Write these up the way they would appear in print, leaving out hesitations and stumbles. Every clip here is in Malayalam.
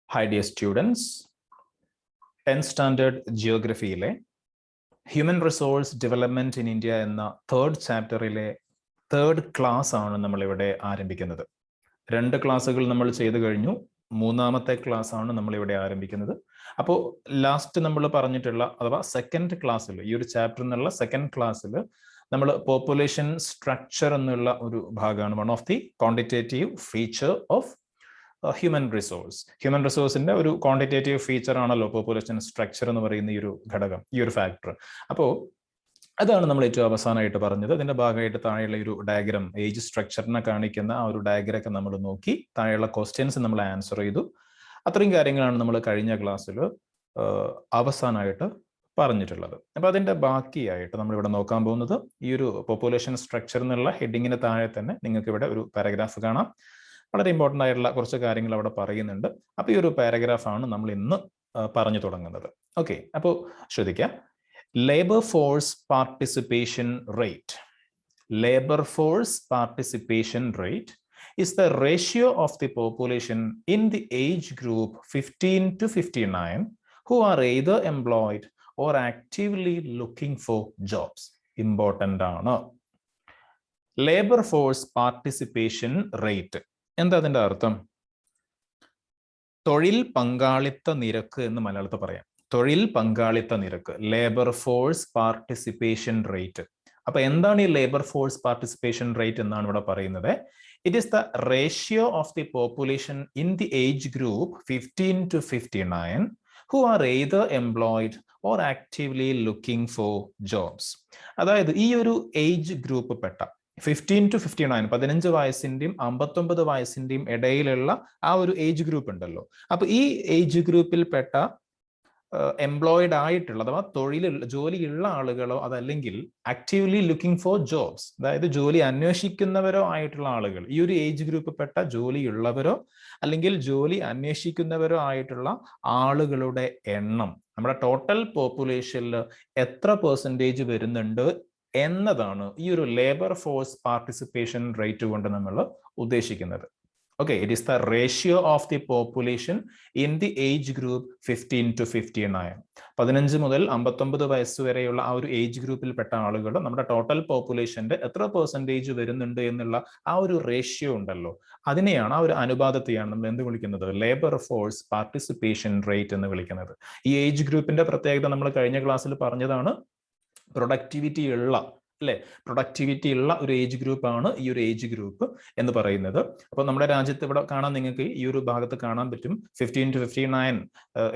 Hi dear students, 10th standard ജിയോഗ്രഫിയിലെ human resource development in India എന്ന തേർഡ് ചാപ്റ്ററിലെ തേർഡ് ക്ലാസ് ആണ് നമ്മളിവിടെ ആരംഭിക്കുന്നത്. 2 ക്ലാസ്സുകൾ നമ്മൾ ചെയ്തു കഴിഞ്ഞു. 3ാമത്തെ ക്ലാസ് ആണ് നമ്മളിവിടെ ആരംഭിക്കുന്നത്. അപ്പോൾ ലാസ്റ്റ് നമ്മൾ പറഞ്ഞിട്ടുള്ള അഥവാ സെക്കൻഡ് ക്ലാസ്സിൽ ഈ ഒരു ചാപ്റ്റർ എന്നുള്ള സെക്കൻഡ് ക്ലാസ്സിൽ നമ്മൾ പോപ്പുലേഷൻ സ്ട്രക്ചർ എന്നുള്ള ഒരു ഭാഗമാണ് one of the quantitative feature of human റിസോഴ്സിന്റെ ഒരു ക്വാണ്ടിറ്റേറ്റീവ് ഫീച്ചർ ആണല്ലോ പോപ്പുലേഷൻ സ്ട്രക്ചർ എന്ന് പറയുന്ന ഈ ഒരു ഘടകം, ഈ ഒരു ഫാക്ടർ. അപ്പോൾ അതാണ് നമ്മൾ ഏറ്റവും അവസാനമായിട്ട് പറഞ്ഞത്. അതിന്റെ ഭാഗമായിട്ട് താഴെയുള്ള ഒരു ഡയഗ്രാം, ഏജ് സ്ട്രക്ചറിനെ കാണിക്കുന്ന ആ ഒരു ഡയഗ്രാമൊക്കെ നമ്മൾ നോക്കി, താഴെയുള്ള ക്വസ്റ്റ്യൻസ് നമ്മൾ ആൻസർ ചെയ്തു. അത്രയും കാര്യങ്ങളാണ് നമ്മൾ കഴിഞ്ഞ ക്ലാസ്സിൽ അവസാനമായിട്ട് പറഞ്ഞിട്ടുള്ളത്. അപ്പൊ അതിന്റെ ബാക്കിയായിട്ട് നമ്മളിവിടെ നോക്കാൻ പോകുന്നത് ഈ ഒരു പോപ്പുലേഷൻ സ്ട്രക്ചർ എന്നുള്ള ഹെഡിങ്ങിന് താഴെ തന്നെ നിങ്ങൾക്ക് ഇവിടെ ഒരു പാരഗ്രാഫ് കാണാം. വളരെ ഇമ്പോർട്ടൻ്റ് ആയിട്ടുള്ള കുറച്ച് കാര്യങ്ങൾ അവിടെ പറയുന്നുണ്ട്. അപ്പോൾ ഈ ഒരു പാരഗ്രാഫാണ് നമ്മൾ ഇന്ന് പറഞ്ഞു തുടങ്ങുന്നത്. ഓക്കെ, അപ്പോൾ ശ്രദ്ധിക്കുക. Labour force participation rate. Labour force participation rate is the ratio of the population in the age group 15 to 59 who are either employed or actively looking for jobs. Important ആണ്. ലേബർ ഫോഴ്സ് പാർട്ടിസിപ്പേഷൻ റേറ്റ് എന്താ അതിന്റെ അർത്ഥം? തൊഴിൽ പങ്കാളിത്ത നിരക്ക് എന്ന് മലയാളത്തിൽ പറയാം. തൊഴിൽ പങ്കാളിത്ത നിരക്ക്, ലേബർ ഫോഴ്സ് പാർട്ടിസിപ്പേഷൻ റേറ്റ്. അപ്പൊ എന്താണ് ഈ ലേബർ ഫോഴ്സ് പാർട്ടിസിപ്പേഷൻ റേറ്റ് എന്നാണ് ഇവിടെ പറയുന്നത്. It is the ratio of the population in the age group 15 to 59 who are either employed or actively looking for jobs. അതായത് ഈ ഒരു ഏജ് ഗ്രൂപ്പ് പെട്ട 15 to 59, 15 വയസ്സിന്റെയും 59 വയസ്സിന്റെയും ഇടയിലുള്ള ആ ഒരു ഏജ് ഗ്രൂപ്പ് ഉണ്ടല്ലോ. അപ്പൊ ഈ ഏജ് ഗ്രൂപ്പിൽപ്പെട്ട എംപ്ലോയിഡ് ആയിട്ടുള്ള അഥവാ ജോലിയുള്ള ആളുകളോ അതല്ലെങ്കിൽ ആക്റ്റീവ്ലി ലുക്കിംഗ് ഫോർ ജോബ്സ്, അതായത് ജോലി അന്വേഷിക്കുന്നവരോ ആയിട്ടുള്ള ആളുകൾ, ഈ ഒരു ഏജ് ഗ്രൂപ്പിൽപ്പെട്ട ജോലിയുള്ളവരോ അല്ലെങ്കിൽ ജോലി അന്വേഷിക്കുന്നവരോ ആയിട്ടുള്ള ആളുകളുടെ എണ്ണം നമ്മുടെ ടോട്ടൽ പോപ്പുലേഷനിൽ എത്ര പെർസെൻറ്റേജ് വരുന്നുണ്ട് എന്നതാണ് ഈ ഒരു ലേബർ ഫോഴ്സ് പാർട്ടിസിപ്പേഷൻ റേറ്റ് കൊണ്ട് നമ്മൾ ഉദ്ദേശിക്കുന്നത്. Okay, it is the ratio of the population in the age group 15 to 59. 15 മുതൽ 59 വയസ്സ് വരെയുള്ള ആ ഒരു ഏജ് ഗ്രൂപ്പിൽപ്പെട്ട ആളുകൾ നമ്മുടെ ടോട്ടൽ പോപ്പുലേഷന്റെ എത്ര പെർസെൻറ്റേജ് വരുന്നുണ്ട് എന്നുള്ള ആ ഒരു റേഷ്യോ ഉണ്ടല്ലോ, അതിനെയാണ്, ആ ഒരു അനുപാതത്തെയാണ് നമ്മൾ എന്ത് വിളിക്കുന്നത്? ലേബർ ഫോഴ്സ് പാർട്ടിസിപ്പേഷൻ റേറ്റ് എന്ന് വിളിക്കുന്നത്. ഈ ഏജ് ഗ്രൂപ്പിന്റെ പ്രത്യേകത നമ്മൾ കഴിഞ്ഞ ക്ലാസ്സിൽ പറഞ്ഞതാണ്. പ്രൊഡക്ടിവിറ്റി ഉള്ള ഒരു ഏജ് ഗ്രൂപ്പാണ് ഈ ഒരു ഏജ് ഗ്രൂപ്പ് എന്ന് പറയുന്നത്. അപ്പോൾ നമ്മുടെ രാജ്യത്ത് ഇവിടെ കാണാൻ, നിങ്ങൾക്ക് ഈ ഒരു ഭാഗത്ത് കാണാൻ പറ്റും, 15 to 59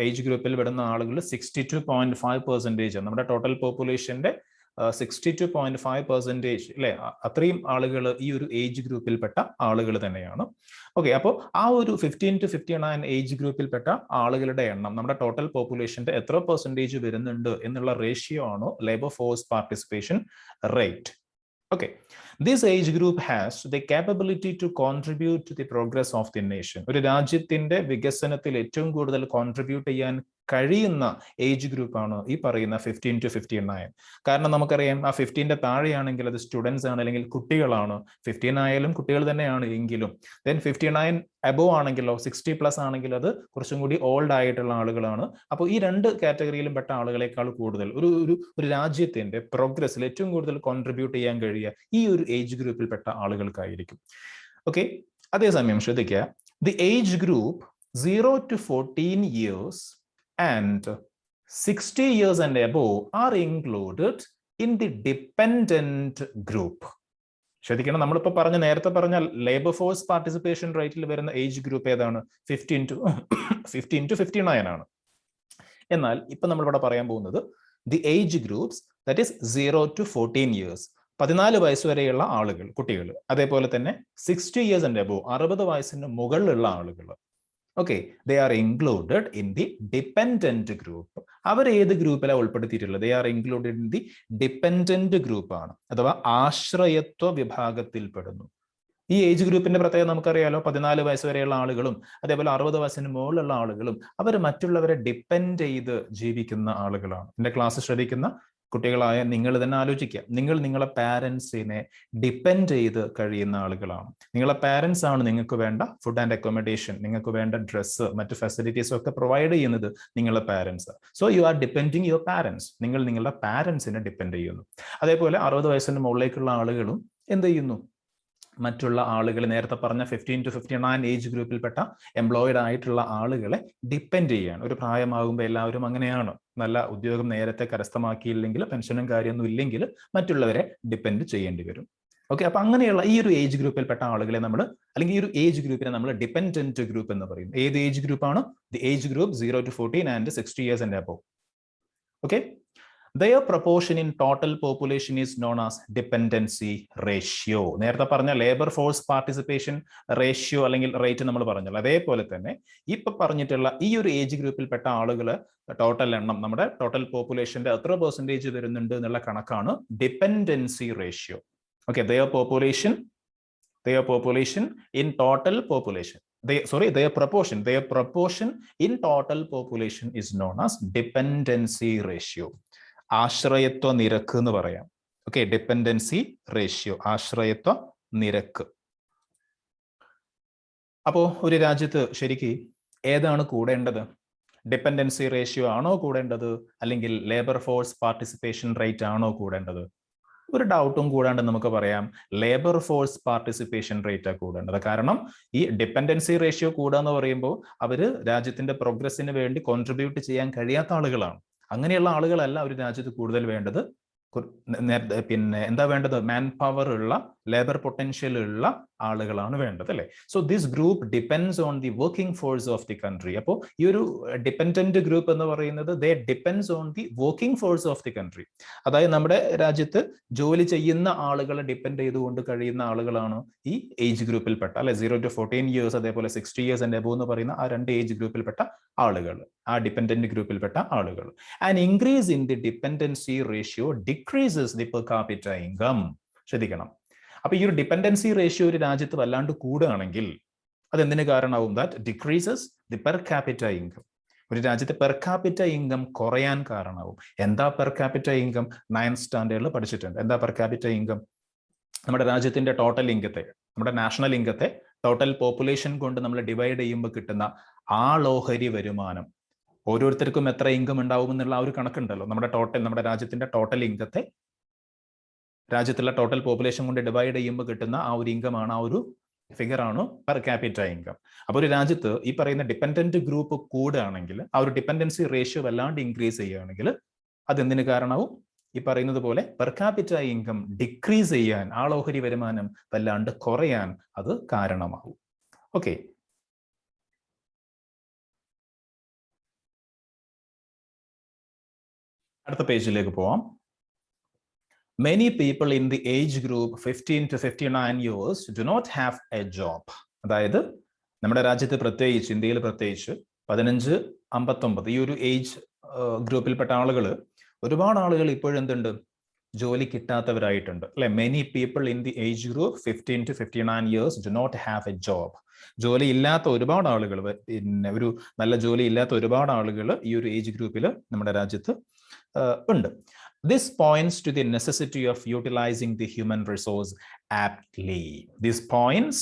ഏജ് ഗ്രൂപ്പിൽ വരുന്ന ആളുകൾ 62.5% നമ്മുടെ ടോട്ടൽ പോപ്പുലേഷന്റെ 62.5% അല്ലെ, അത്രയും ആളുകൾ ഈ ഒരു ഏജ് ഗ്രൂപ്പിൽപ്പെട്ട ആളുകൾ തന്നെയാണ്. ഓക്കെ, അപ്പോൾ ആ ഒരു 15 to 59 ഏജ് ഗ്രൂപ്പിൽപ്പെട്ട ആളുകളുടെ എണ്ണം നമ്മുടെ ടോട്ടൽ പോപ്പുലേഷന്റെ എത്ര പെർസെൻറ്റേജ് വരുന്നുണ്ട് എന്നുള്ള റേഷ്യോ ആണ് labour force participation rate. Okay, this age group has the capability to contribute to the progress of the nation. ഒരു രാജ്യത്തിന്റെ വികസനത്തിൽ ഏറ്റവും കൂടുതൽ കോൺട്രിബ്യൂട്ട് ചെയ്യാൻ കഴിയുന്ന ഏജ് ഗ്രൂപ്പാണ് ഈ പറയുന്ന 15 to 59. കാരണം നമുക്കറിയാം, ആ 15ന്റെ താഴെയാണെങ്കിൽ അത് സ്റ്റുഡൻസ് ആണ് അല്ലെങ്കിൽ കുട്ടികളാണ്. 15 ആയാലും കുട്ടികൾ തന്നെയാണ് എങ്കിലും, ദെൻ 59 അബോവ് ആണെങ്കിലോ 60+ ആണെങ്കിൽ അത് കുറച്ചും കൂടി ഓൾഡ് ആയിട്ടുള്ള ആളുകളാണ്. അപ്പോൾ ഈ 2 കാറ്റഗറിയിലും പെട്ട ആളുകളെക്കാൾ കൂടുതൽ ഒരു രാജ്യത്തിന്റെ പ്രോഗ്രസ്സിൽ ഏറ്റവും കൂടുതൽ കോൺട്രിബ്യൂട്ട് ചെയ്യാൻ കഴിയുക ഈ ഒരു ഏജ് ഗ്രൂപ്പിൽപ്പെട്ട ആളുകൾക്കായിരിക്കും. ഓക്കെ, അതേസമയം ശ്രദ്ധിക്കുക, the age group 0 to 14 years and 60 years and above are included in the dependent group. ശ്രദ്ധിക്കണം, നമ്മളിപ്പോൾ നേരത്തെ പറഞ്ഞ ലേബർ ഫോഴ്സ് പാർട്ടിസിപ്പേഷൻ റേറ്റിൽ വരുന്ന ഏജ് ഗ്രൂപ്പ് ഏതാണ്? 15 to 59 ആണ്. എന്നാൽ ഇപ്പൊ നമ്മളിവിടെ പറയാൻ പോകുന്നത് the age groups that is 0 to 14 years, 14 വയസ്സ് വരെയുള്ള ആളുകൾ, കുട്ടികൾ. അതേപോലെ തന്നെ 60 years and above, 60 വയസ്സിന് മുകളിലുള്ള ആളുകൾ. Okay, they are included in the dependent group. അവർ ഏത് ഗ്രൂപ്പിലാണ് ഉൾപ്പെടുത്തിയിട്ടുള്ളത്? They are included in the dependent group ആണ്, അഥവാ ആശ്രയത്വ വിഭാഗത്തിൽ പെടുന്നു. ഈ ഏജ് ഗ്രൂപ്പിന്റെ പ്രത്യേകത നമുക്കറിയാലോ, 14 വയസ്സ് വരെയുള്ള ആളുകളും അതേപോലെ 60 വയസ്സിന് മുകളിലുള്ള ആളുകളും അവർ മറ്റുള്ളവരെ ഡിപ്പെൻഡ് ചെയ്ത് ജീവിക്കുന്ന ആളുകളാണ്. എന്റെ ക്ലാസ് ശ്രദ്ധിക്കുന്ന കുട്ടികളായ നിങ്ങൾ തന്നെ ആലോചിക്കുക, നിങ്ങൾ നിങ്ങളെ പാരൻസിനെ ഡിപ്പെൻഡ് ചെയ്ത് കഴിയുന്ന ആളുകളാണ്. നിങ്ങളെ പാരൻസ് ആണ് നിങ്ങൾക്ക് വേണ്ട ഫുഡ് ആൻഡ് അക്കോമഡേഷൻ, നിങ്ങൾക്ക് വേണ്ട ഡ്രസ്സ്, മറ്റു ഫെസിലിറ്റീസ് ഒക്കെ പ്രൊവൈഡ് ചെയ്യുന്നത് നിങ്ങളുടെ parents. So you are depending your parents. നിങ്ങൾ നിങ്ങളുടെ പാരൻസിനെ ഡിപ്പെൻഡ് ചെയ്യുന്നു. അതേപോലെ 60 വയസ്സിന് മുകളിലേക്കുള്ള ആളുകളും എന്ത് ചെയ്യുന്നു? മറ്റുള്ള ആളുകൾ, നേരത്തെ പറഞ്ഞ 15 to 59 ഏജ് ഗ്രൂപ്പിൽപ്പെട്ട എംപ്ലോയിഡ് ആയിട്ടുള്ള ആളുകളെ ഡിപ്പെൻഡ് ചെയ്യാണ്. ഒരു പ്രായമാകുമ്പോൾ എല്ലാവരും അങ്ങനെയാണ്. നല്ല ഉദ്യോഗം നേരത്തെ കരസ്ഥമാക്കിയില്ലെങ്കിൽ, പെൻഷനും കാര്യമൊന്നും ഇല്ലെങ്കിൽ മറ്റുള്ളവരെ ഡിപ്പെൻഡ് ചെയ്യേണ്ടി വരും. ഓക്കെ, അപ്പൊ അങ്ങനെയുള്ള ഈ ഒരു ഏജ് ഗ്രൂപ്പിൽപ്പെട്ട ആളുകളെ നമ്മൾ, അല്ലെങ്കിൽ ഈ ഒരു ഏജ് ഗ്രൂപ്പിനെ നമ്മൾ ഡിപ്പെൻഡന്റ് ഗ്രൂപ്പ് എന്ന് പറയും. ഏത് ഏജ് ഗ്രൂപ്പാണ്? The age group 0 to 14 and 60 years and above. Okay, their proportion in total population is known as dependency ratio. നേരത്തെ പറഞ്ഞ ലേബർ ഫോഴ്സ് പാർട്ടിസിപ്പേഷൻ റേഷ്യോ അല്ലെങ്കിൽ റേറ്റ് നമ്മൾ പറഞ്ഞല്ലോ, അതേപോലെ തന്നെ ഇപ്പൊ പറഞ്ഞിട്ടുള്ള ഈ ഒരു ഏജ് ഗ്രൂപ്പിൽപ്പെട്ട ആളുകൾ ടോട്ടൽ എണ്ണം, നമ്മുടെ ടോട്ടൽ പോപ്പുലേഷന്റെ എത്ര പെർസെന്റേജ് വരുന്നുണ്ട് എന്നുള്ള കണക്കാണ് dependency ratio. Okay, their population in total population, their proportion in total population is known as dependency ratio. ആശ്രയത്വ നിരക്ക് എന്ന് പറയാം. ഓക്കെ, ഡിപെൻഡൻസി റേഷ്യോ, ആശ്രയത്വ നിരക്ക്. അപ്പോ ഒരു രാജ്യത്ത് ശരിക്കും ഏതാണ് കൂടേണ്ടത്? ഡിപെൻഡൻസി റേഷ്യോ ആണോ കൂടേണ്ടത്, അല്ലെങ്കിൽ ലേബർ ഫോഴ്സ് പാർട്ടിസിപ്പേഷൻ റേറ്റ് ആണോ കൂടേണ്ടത്? ഒരു ഡൗട്ടും കൂടാണ്ട് നമുക്ക് പറയാം ലേബർ ഫോഴ്സ് പാർട്ടിസിപ്പേഷൻ റേറ്റ് കൂടേണ്ടത്. കാരണം ഈ ഡിപെൻഡൻസി റേഷ്യോ കൂടുക എന്ന് പറയുമ്പോൾ അവര് രാജ്യത്തിന്റെ പ്രോഗ്രസിന് വേണ്ടി കോൺട്രിബ്യൂട്ട് ചെയ്യാൻ കഴിയാത്ത ആളുകളാണ്. അങ്ങനെയുള്ള ആളുകളല്ല ഒരു രാജ്യത്ത് കൂടുതൽ വേണ്ടത്. പിന്നെ എന്താ വേണ്ടത്? മാൻ പവർ ഉള്ള, ലേബർ പൊട്ടൻഷ്യൽ ഉള്ള ആളുകളാണ് വേണ്ടത്, അല്ലെ? So this group depends on the working force of the country. അപ്പോൾ ഈ ഒരു ഡിപ്പെൻഡന്റ് ഗ്രൂപ്പ് എന്ന് പറയുന്നത് they depends on the working force of the country. അതായത് നമ്മുടെ രാജ്യത്ത് ജോലി ചെയ്യുന്ന ആളുകളെ ഡിപ്പെൻഡ് ചെയ്തുകൊണ്ട് കഴിയുന്ന ആളുകളാണ് ഈ ഏജ് ഗ്രൂപ്പിൽപ്പെട്ട, അല്ലെ? 0 to 14 years, അതേപോലെ 60 years and above എന്ന് പറയുന്ന ആ രണ്ട് ഏജ് ഗ്രൂപ്പിൽപ്പെട്ട ആളുകൾ, ആ ഡിപ്പെൻഡന്റ് ഗ്രൂപ്പിൽപ്പെട്ട ആളുകൾ. And increase in the dependency ratio decreases the per capita income. ശ്രദ്ധിക്കണം. അപ്പൊ ഈ ഒരു ഡിപ്പെൻഡൻസി റേഷ്യോ ഒരു രാജ്യത്ത് വല്ലാണ്ട് കൂടുകയാണെങ്കിൽ അതെന്തിന് കാരണമാവും? That decreases the per capita income. ഒരു രാജ്യത്തെ പെർ കാപ്പിറ്റ ഇൻകം കുറയാൻ കാരണമാവും. എന്താ പെർ കാപ്പിറ്റ ഇൻകം? 9th സ്റ്റാൻഡേർഡിൽ പഠിച്ചിട്ടുണ്ട്. എന്താ പെർ കാപ്പിറ്റ ഇൻകം? നമ്മുടെ രാജ്യത്തിന്റെ ടോട്ടൽ ഇൻകത്തെ, നമ്മുടെ നാഷണൽ ഇൻകത്തെ ടോട്ടൽ പോപ്പുലേഷൻ കൊണ്ട് നമ്മൾ ഡിവൈഡ് ചെയ്യുമ്പോൾ കിട്ടുന്ന ആളോഹരി വരുമാനം. ഓരോരുത്തർക്കും എത്ര ഇൻകം ഉണ്ടാവും എന്നുള്ള ആ ഒരു കണക്കുണ്ടല്ലോ. നമ്മുടെ രാജ്യത്തിന്റെ ടോട്ടൽ ഇൻകത്തെ രാജ്യത്തുള്ള ടോട്ടൽ പോപ്പുലേഷൻ കൊണ്ട് ഡിവൈഡ് ചെയ്യുമ്പോൾ കിട്ടുന്ന ആ ഒരു ഇൻകം ആണ്, ആ ഒരു ഫിഗർ ആണ് പെർ ക്യാപിറ്റ ഇൻകം. അപ്പോൾ ഒരു രാജ്യത്ത് ഈ പറയുന്ന ഡിപ്പെൻഡന്റ് ഗ്രൂപ്പ് കൂടുകയാണെങ്കിൽ, ആ ഒരു ഡിപ്പെൻഡൻസി റേഷ്യോ വല്ലാണ്ട് ഇൻക്രീസ് ചെയ്യുകയാണെങ്കിൽ അതെന്തിന് കാരണമാവും? ഈ പറയുന്നത് പോലെ പെർ ക്യാപിറ്റ ഇൻകം ഡിക്രീസ് ചെയ്യാൻ, ആളോഹരി വരുമാനം വല്ലാണ്ട് കുറയാൻ അത് കാരണമാവും. ഓക്കെ, അടുത്ത പേജിലേക്ക് പോവാം. Many people in the age group 15 to 59 years do not have a job. അതായത് നമ്മുടെ രാജ്യത്ത് പ്രത്യേകിച്ച്, ഇന്ത്യയിൽ പ്രത്യേകിച്ച് 15-59 ഈ ഒരു ഏജ് ഗ്രൂപ്പിൽപ്പെട്ട ആളുകൾ, ഒരുപാട് ആളുകൾ ഇപ്പോഴെന്തുണ്ട്? ജോലി കിട്ടാത്തവരായിട്ടുണ്ട്, അല്ലെ? Many people in the age group 15 to 59 years do not have a job. ജോലി ഇല്ലാത്ത ഒരുപാട് ആളുകൾ, പിന്നെ ഒരു നല്ല ജോലി ഇല്ലാത്ത ഒരുപാട് ആളുകൾ ഈ ഒരു ഏജ് ഗ്രൂപ്പിൽ നമ്മുടെ രാജ്യത്ത് ഉണ്ട്. This points to the necessity of utilizing the human resource aptly. This points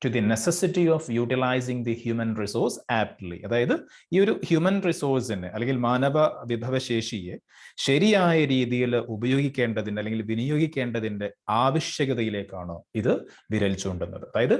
to the necessity of utilizing the human resource aptly. അതായത് ഈ ഒരു ഹ്യൂമൻ റിസോഴ്സിനെ അല്ലെങ്കിൽ മാനവ വിഭവശേഷിയെ ശരിയായ രീതിയിൽ ഉപയോഗിക്കേണ്ടതിന്റെ അല്ലെങ്കിൽ വിനിയോഗിക്കേണ്ടതിന്റെ ആവശ്യകതയിലേക്കാണ് ഇത് വിരൽ ചൂണ്ടുന്നത്. അതായത്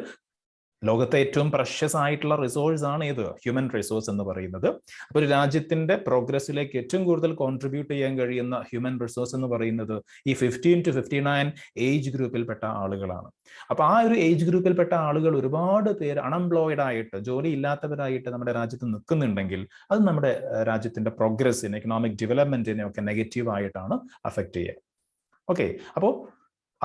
ലോകത്തെ ഏറ്റവും പ്രഷ്യസ് ആയിട്ടുള്ള റിസോഴ്സ് ആണ് ഇത് ഹ്യൂമൻ റിസോഴ്സ് എന്ന് പറയുന്നത്. അപ്പോൾ ഒരു രാജ്യത്തിന്റെ പ്രോഗ്രസിലേക്ക് ഏറ്റവും കൂടുതൽ കോൺട്രിബ്യൂട്ട് ചെയ്യാൻ കഴിയുന്ന ഹ്യൂമൻ റിസോഴ്സ് എന്ന് പറയുന്നത് ഈ 15 to 59 ഏജ് ഗ്രൂപ്പിൽപ്പെട്ട ആളുകളാണ്. അപ്പൊ ആ ഒരു ഏജ് ഗ്രൂപ്പിൽപ്പെട്ട ആളുകൾ ഒരുപാട് പേര് അൺഎംപ്ലോയിഡ് ആയിട്ട്, ജോലി ഇല്ലാത്തവരായിട്ട് നമ്മുടെ രാജ്യത്ത് നിൽക്കുന്നുണ്ടെങ്കിൽ അത് നമ്മുടെ രാജ്യത്തിന്റെ പ്രോഗ്രസിനെ, എക്കണോമിക് ഡെവലപ്മെന്റിനെ ഒക്കെ നെഗറ്റീവ് ആയിട്ടാണ് അഫക്റ്റ് ചെയ്യുക. ഓക്കെ, അപ്പോൾ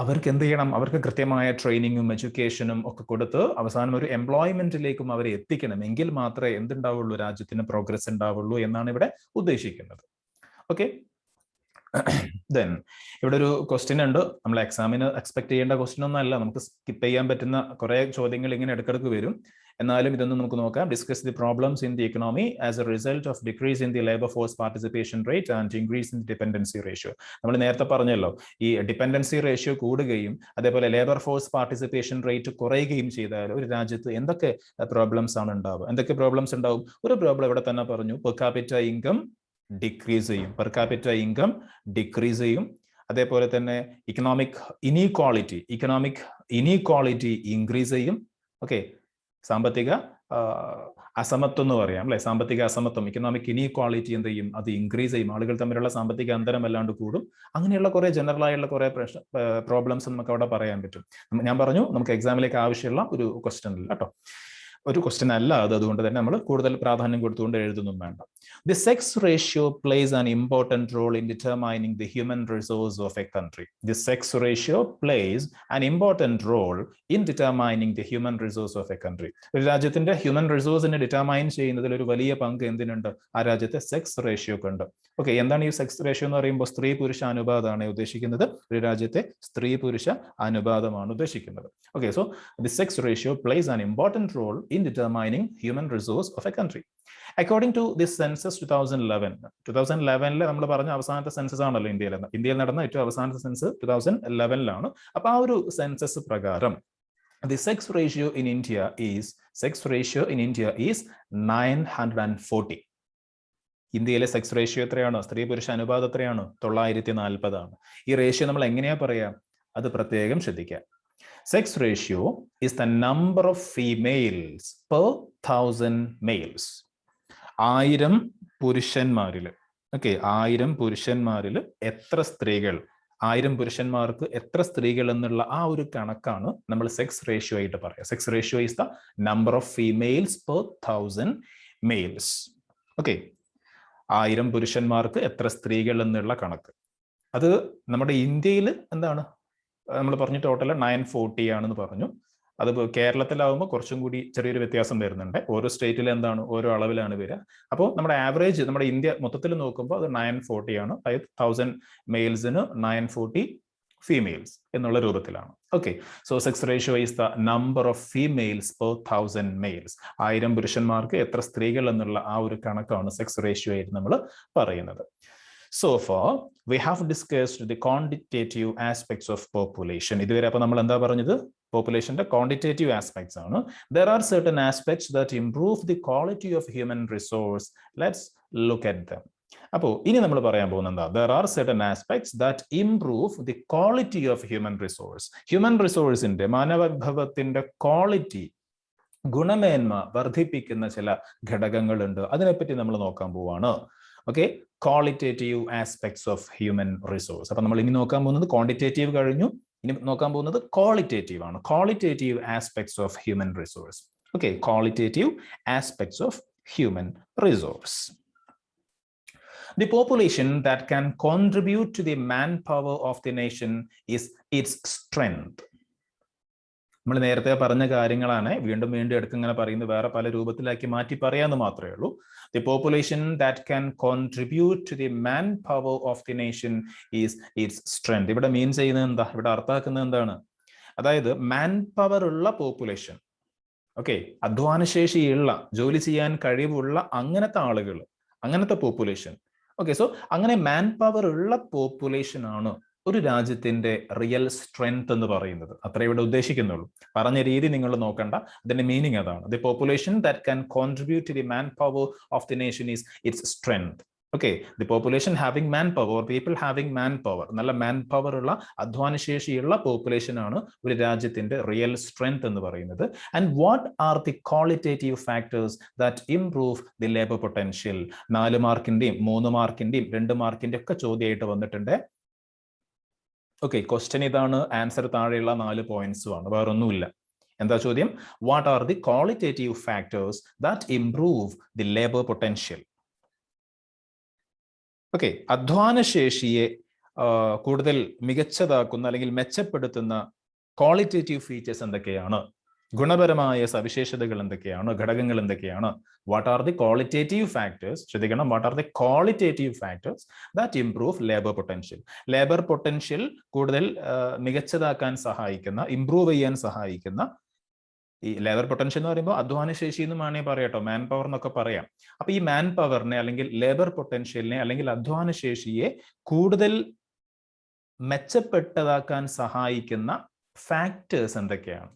അവർക്ക് എന്ത് ചെയ്യണം? അവർക്ക് കൃത്യമായ ട്രെയിനിങ്ങും എഡ്യൂക്കേഷനും ഒക്കെ കൊടുത്ത് അവസാനം ഒരു എംപ്ലോയ്മെന്റിലേക്കും അവരെ എത്തിക്കണം. എങ്കിൽ മാത്രമേ എന്തുണ്ടാവുള്ളൂ? രാജ്യത്തിന് പ്രോഗ്രസ് ഉണ്ടാവുള്ളൂ എന്നാണ് ഇവിടെ ഉദ്ദേശിക്കുന്നത്. ഓക്കെ, ദെൻ ഇവിടെ ഒരു ക്വസ്റ്റ്യൻ ഉണ്ട്. നമ്മൾ എക്സാമിന് എക്സ്പെക്ട് ചെയ്യേണ്ട ക്വസ്റ്റ്യൻ ഒന്നും അല്ല, നമുക്ക് സ്കിപ്പ് ചെയ്യാൻ പറ്റുന്ന കുറെ ചോദ്യങ്ങൾ ഇങ്ങനെ ഇടയ്ക്കിടയ്ക്ക് വരും. എന്നാലും ഇതൊന്നും നമുക്ക് നോക്കാം. Discuss the problems in the economy as A result of decrease in the labour force participation rate and increase in dependency ratio. നമ്മൾ നേരത്തെ പറഞ്ഞല്ലോ, ഈ ഡിപെൻഡൻസി റേഷ്യോ കൂടുകയും അതേപോലെ ലേബർ ഫോഴ്സ് പാർട്ടിസിപ്പേഷൻ റേറ്റ് കുറയുകയും ചെയ്താൽ ഒരു രാജ്യത്ത് എന്തൊക്കെ പ്രോബ്ലംസ് ആണ് ഉണ്ടാവുക? എന്തൊക്കെ പ്രോബ്ലംസ് ഉണ്ടാവും? ഒരു പ്രോബ്ലം ഇവിടെ തന്നെ പറഞ്ഞു, പെർ ക്യാപിറ്റ ഇൻകം ഡിക്രീസ് ചെയ്യും. പെർ ക്യാപിറ്റ ഇൻകം ഡിക്രീസ് ചെയ്യും. അതേപോലെ തന്നെ ഇക്കണോമിക് ഇനീക്വാളിറ്റി ഇൻക്രീസ് ചെയ്യും. ഓക്കെ, സാമ്പത്തിക അസമത്വം എന്ന് പറയാം അല്ലെ, സാമ്പത്തിക അസമത്വം, ഇക്കണോമിക് ഇനീക്വാളിറ്റി എന്ത് ചെയ്യും? അത് ഇൻക്രീസ് ചെയ്യും. ആളുകൾ തമ്മിലുള്ള സാമ്പത്തിക അന്തരം അല്ലാണ്ട് കൂടും. അങ്ങനെയുള്ള കുറെ ജനറൽ ആയുള്ള കുറെ പ്രോബ്ലംസ് നമുക്ക് അവിടെ പറയാൻ പറ്റും. ഞാൻ പറഞ്ഞു നമുക്ക് എക്സാമിലേക്ക് ആവശ്യമുള്ള ഒരു ക്വസ്റ്റ്യൻ അല്ല കേട്ടോ, ഒരു ക്വസ്റ്റ്യൻ അല്ല അത്. അതുകൊണ്ട് തന്നെ നമ്മൾ കൂടുതൽ പ്രാധാന്യം കൊടുത്തുകൊണ്ട് എഴുതുന്നും വേണ്ട. The sex ratio plays an important role in determining the human resource of a country. The sex ratio plays an important role in determining the human resource of a country. ഒരു രാജ്യത്തിന്റെ ഹ്യൂമൻ റിസോഴ്സിനെ ഡിറ്റർമൈൻ ചെയ്യുന്നതിൽ ഒരു വലിയ പങ്ക് എന്തിനുണ്ട്? ആ രാജ്യത്തെ സെക്സ് റേഷ്യോക്ക് ഉണ്ട്. ഓക്കെ, എന്താണ് ഈ സെക്സ് റേഷ്യോ എന്ന് പറയുമ്പോൾ? സ്ത്രീ പുരുഷ അനുപാതമാണ് ഉദ്ദേശിക്കുന്നത്. ഒരു രാജ്യത്തെ സ്ത്രീ പുരുഷ അനുപാതമാണ് ഉദ്ദേശിക്കുന്നത്. Okay, so the sex ratio plays an important role in determining human resource of a country. According to this census 2011 നമ്മൾ പറഞ്ഞ അവസാനത്തെ സെൻസസ് ആണല്ലോ ഇന്ത്യയിൽ നടന്ന ഏറ്റവും അവസാനത്തെ സെൻസസ് 2011 അപ്പൊ ആ ഒരു സെൻസസ് പ്രകാരം the sex ratio in India is 940. ഇന്ത്യയിലെ സെക്സ് റേഷ്യോ എത്രയാണ്? സ്ത്രീ പുരുഷ അനുപാതം എത്രയാണ്? 940 ആണ്. ഈ റേഷ്യോ നമ്മൾ എങ്ങനെയാ പറയാ? അത് പ്രത്യേകം ശ്രദ്ധിക്കാം. Sex ratio is the number of females per 1000 males. 1000 പുരുഷന്മാരിൽ, ഓക്കെ, 1000 പുരുഷന്മാരിൽ എത്ര സ്ത്രീകൾ, 1000 പുരുഷന്മാർക്ക് എത്ര സ്ത്രീകൾ എന്നുള്ള ആ ഒരു കണക്കാണ് നമ്മൾ സെക്സ് റേഷ്യോ ആയിട്ട് പറയുക. Sex ratio is the number of females per 1000 males. Okay, 1000 പുരുഷന്മാർക്ക് എത്ര സ്ത്രീകൾ എന്നുള്ള കണക്ക്. അത് നമ്മുടെ ഇന്ത്യയിൽ എന്താണ് നമ്മൾ പറഞ്ഞു? ടോട്ടൽ 940 ആണെന്ന് പറഞ്ഞു. അത് കേരളത്തിലാവുമ്പോൾ കുറച്ചും കൂടി ചെറിയൊരു വ്യത്യാസം വരുന്നുണ്ട്. ഓരോ സ്റ്റേറ്റിൽ എന്താണ് ഓരോ അളവിലാണ് വരിക. അപ്പോൾ നമ്മുടെ ആവറേജ് നമ്മുടെ ഇന്ത്യ മൊത്തത്തിൽ നോക്കുമ്പോൾ അത് 940 ആണ്. അതായത് 1000 മെയിൽസിന് 940 ഫീമെയിൽസ് എന്നുള്ള രൂപത്തിലാണ്. Okay, so sex ratio is the number of females per 1000 males. 1000 പുരുഷന്മാർക്ക് എത്ര സ്ത്രീകൾ എന്നുള്ള ആ ഒരു കണക്കാണ് സെക്സ് റേഷ്യോ ആയിട്ട് നമ്മൾ പറയുന്നത്. So far, we have discussed the quantitative aspects of population. ഇതുവരെ അപ്പോൾ നമ്മൾ എന്താ പറഞ്ഞത്? പോപ്പുലേഷന്റെ ക്വാണ്ടിറ്റേറ്റീവ് ആസ്പെക്ട്സ് ആണ്. There are certain aspects that improve the quality of human resource. Let's look at them. അപ്പോൾ ഇനി നമ്മൾ പറയാൻ പോകുന്നത് എന്താ? There are certain aspects that improve the quality of human resource. Human റിസോഴ്സിന്റെ, മാനവവിഭവത്തിന്റെ ക്വാളിറ്റി, ഗുണമേന്മ വർദ്ധിപ്പിക്കുന്ന ചില ഘടകങ്ങളുണ്ട്. അതിനെപ്പറ്റി നമ്മൾ നോക്കാൻ പോവാണ്. Okay, qualitative aspects of human resource. അപ്പൊ നമ്മൾ ഇനി നോക്കാൻ പോകുന്നത് ക്വാണ്ടിറ്റേറ്റീവ് കഴിഞ്ഞു, ഇനി നോക്കാൻ പോകുന്നത് ക്വാളിറ്റേറ്റീവ് ആണ്. Qualitative aspects of human resource. Okay, qualitative aspects of human resource. The population that can contribute to the manpower of the nation is its strength. നമ്മൾ നേരത്തെ പറഞ്ഞ കാര്യങ്ങളാണ് വീണ്ടും വീണ്ടും എടുത്ത് ഇങ്ങനെ പറയുന്നത്, വേറെ പല രൂപത്തിലാക്കി മാറ്റി പറയാന്ന് മാത്രമേ ഉള്ളൂ. The population that can contribute to the manpower of the nation is its strength. ഇവിടെ മീൻ ചെയ്യുന്നത് എന്താ? ഇവിടെ അർത്ഥാക്കുന്നത് എന്താണ്? അതായത് മാൻ പവർ ഉള്ള പോപ്പുലേഷൻ, ഓക്കെ, അധ്വാനശേഷിയുള്ള, ജോലി ചെയ്യാൻ കഴിവുള്ള അങ്ങനത്തെ ആളുകൾ, അങ്ങനത്തെ പോപ്പുലേഷൻ. ഓക്കെ, സോ അങ്ങനെ മാൻ പവർ ഉള്ള പോപ്പുലേഷൻ ആണ് ഒരു രാജ്യത്തിന്റെ റിയൽ സ്ട്രെങ്ത് എന്ന് പറയുന്നത്. അത്ര ഇവിടെ ഉദ്ദേശിക്കുന്നുള്ളൂ. പറഞ്ഞ രീതി നിങ്ങൾ നോക്കണ്ട, അതിന്റെ മീനിങ് അതാണ്. The population that can contribute to the manpower of the nation is its strength. Okay, the population having manpower, people having manpower, നല്ല മാൻ പവർ ഉള്ള, അധ്വാനശേഷിയുള്ള പോപ്പുലേഷൻ ആണ് ഒരു രാജ്യത്തിന്റെ റിയൽ സ്ട്രെങ്ത് എന്ന് പറയുന്നത്. And what are the qualitative factors that improve the labour potential? 4 മാർക്കിന്റെയും 3 മാർക്കിന്റെയും 2 മാർക്കിന്റെ ഒക്കെ ചോദ്യമായിട്ട് വന്നിട്ടുണ്ട്. ഓക്കെ, ക്വസ്റ്റ്യൻ ഇതാണ്, ആൻസർ താഴെയുള്ള 4 പോയിന്റ്സുമാണ്, വേറൊന്നുമില്ല. എന്താ ചോദ്യം? What are the qualitative factors that improve the labour potential? Okay, അധ്വാനശേഷിയെ കൂടുതൽ മികച്ചതാക്കുന്ന അല്ലെങ്കിൽ മെച്ചപ്പെടുത്തുന്ന ക്വാളിറ്റേറ്റീവ് ഫീച്ചേഴ്സ് എന്തൊക്കെയാണ്? ഗുണപരമായ സവിശേഷതകൾ എന്തൊക്കെയാണ്? ഘടകങ്ങൾ എന്തൊക്കെയാണ്? What are the qualitative factors? ശ്രദ്ധിക്കണം, what are the qualitative factors that improve labour potential? Labour potential കൂടുതൽ മികച്ചതാക്കാൻ സഹായിക്കുന്ന, ഇംപ്രൂവ് ചെയ്യാൻ സഹായിക്കുന്ന ഈ ലേബർ പൊട്ടൻഷ്യൽ എന്ന് പറയുമ്പോൾ അധ്വാനശേഷി എന്ന് വേണമെങ്കിൽ പറയാട്ടോ, മാൻ പവർ എന്നൊക്കെ പറയാം. അപ്പൊ ഈ മാൻ പവറിനെ അല്ലെങ്കിൽ ലേബർ പൊട്ടൻഷ്യലിനെ അല്ലെങ്കിൽ അധ്വാനശേഷിയെ കൂടുതൽ മെച്ചപ്പെട്ടതാക്കാൻ സഹായിക്കുന്ന ഫാക്ടേഴ്സ് എന്തൊക്കെയാണ്?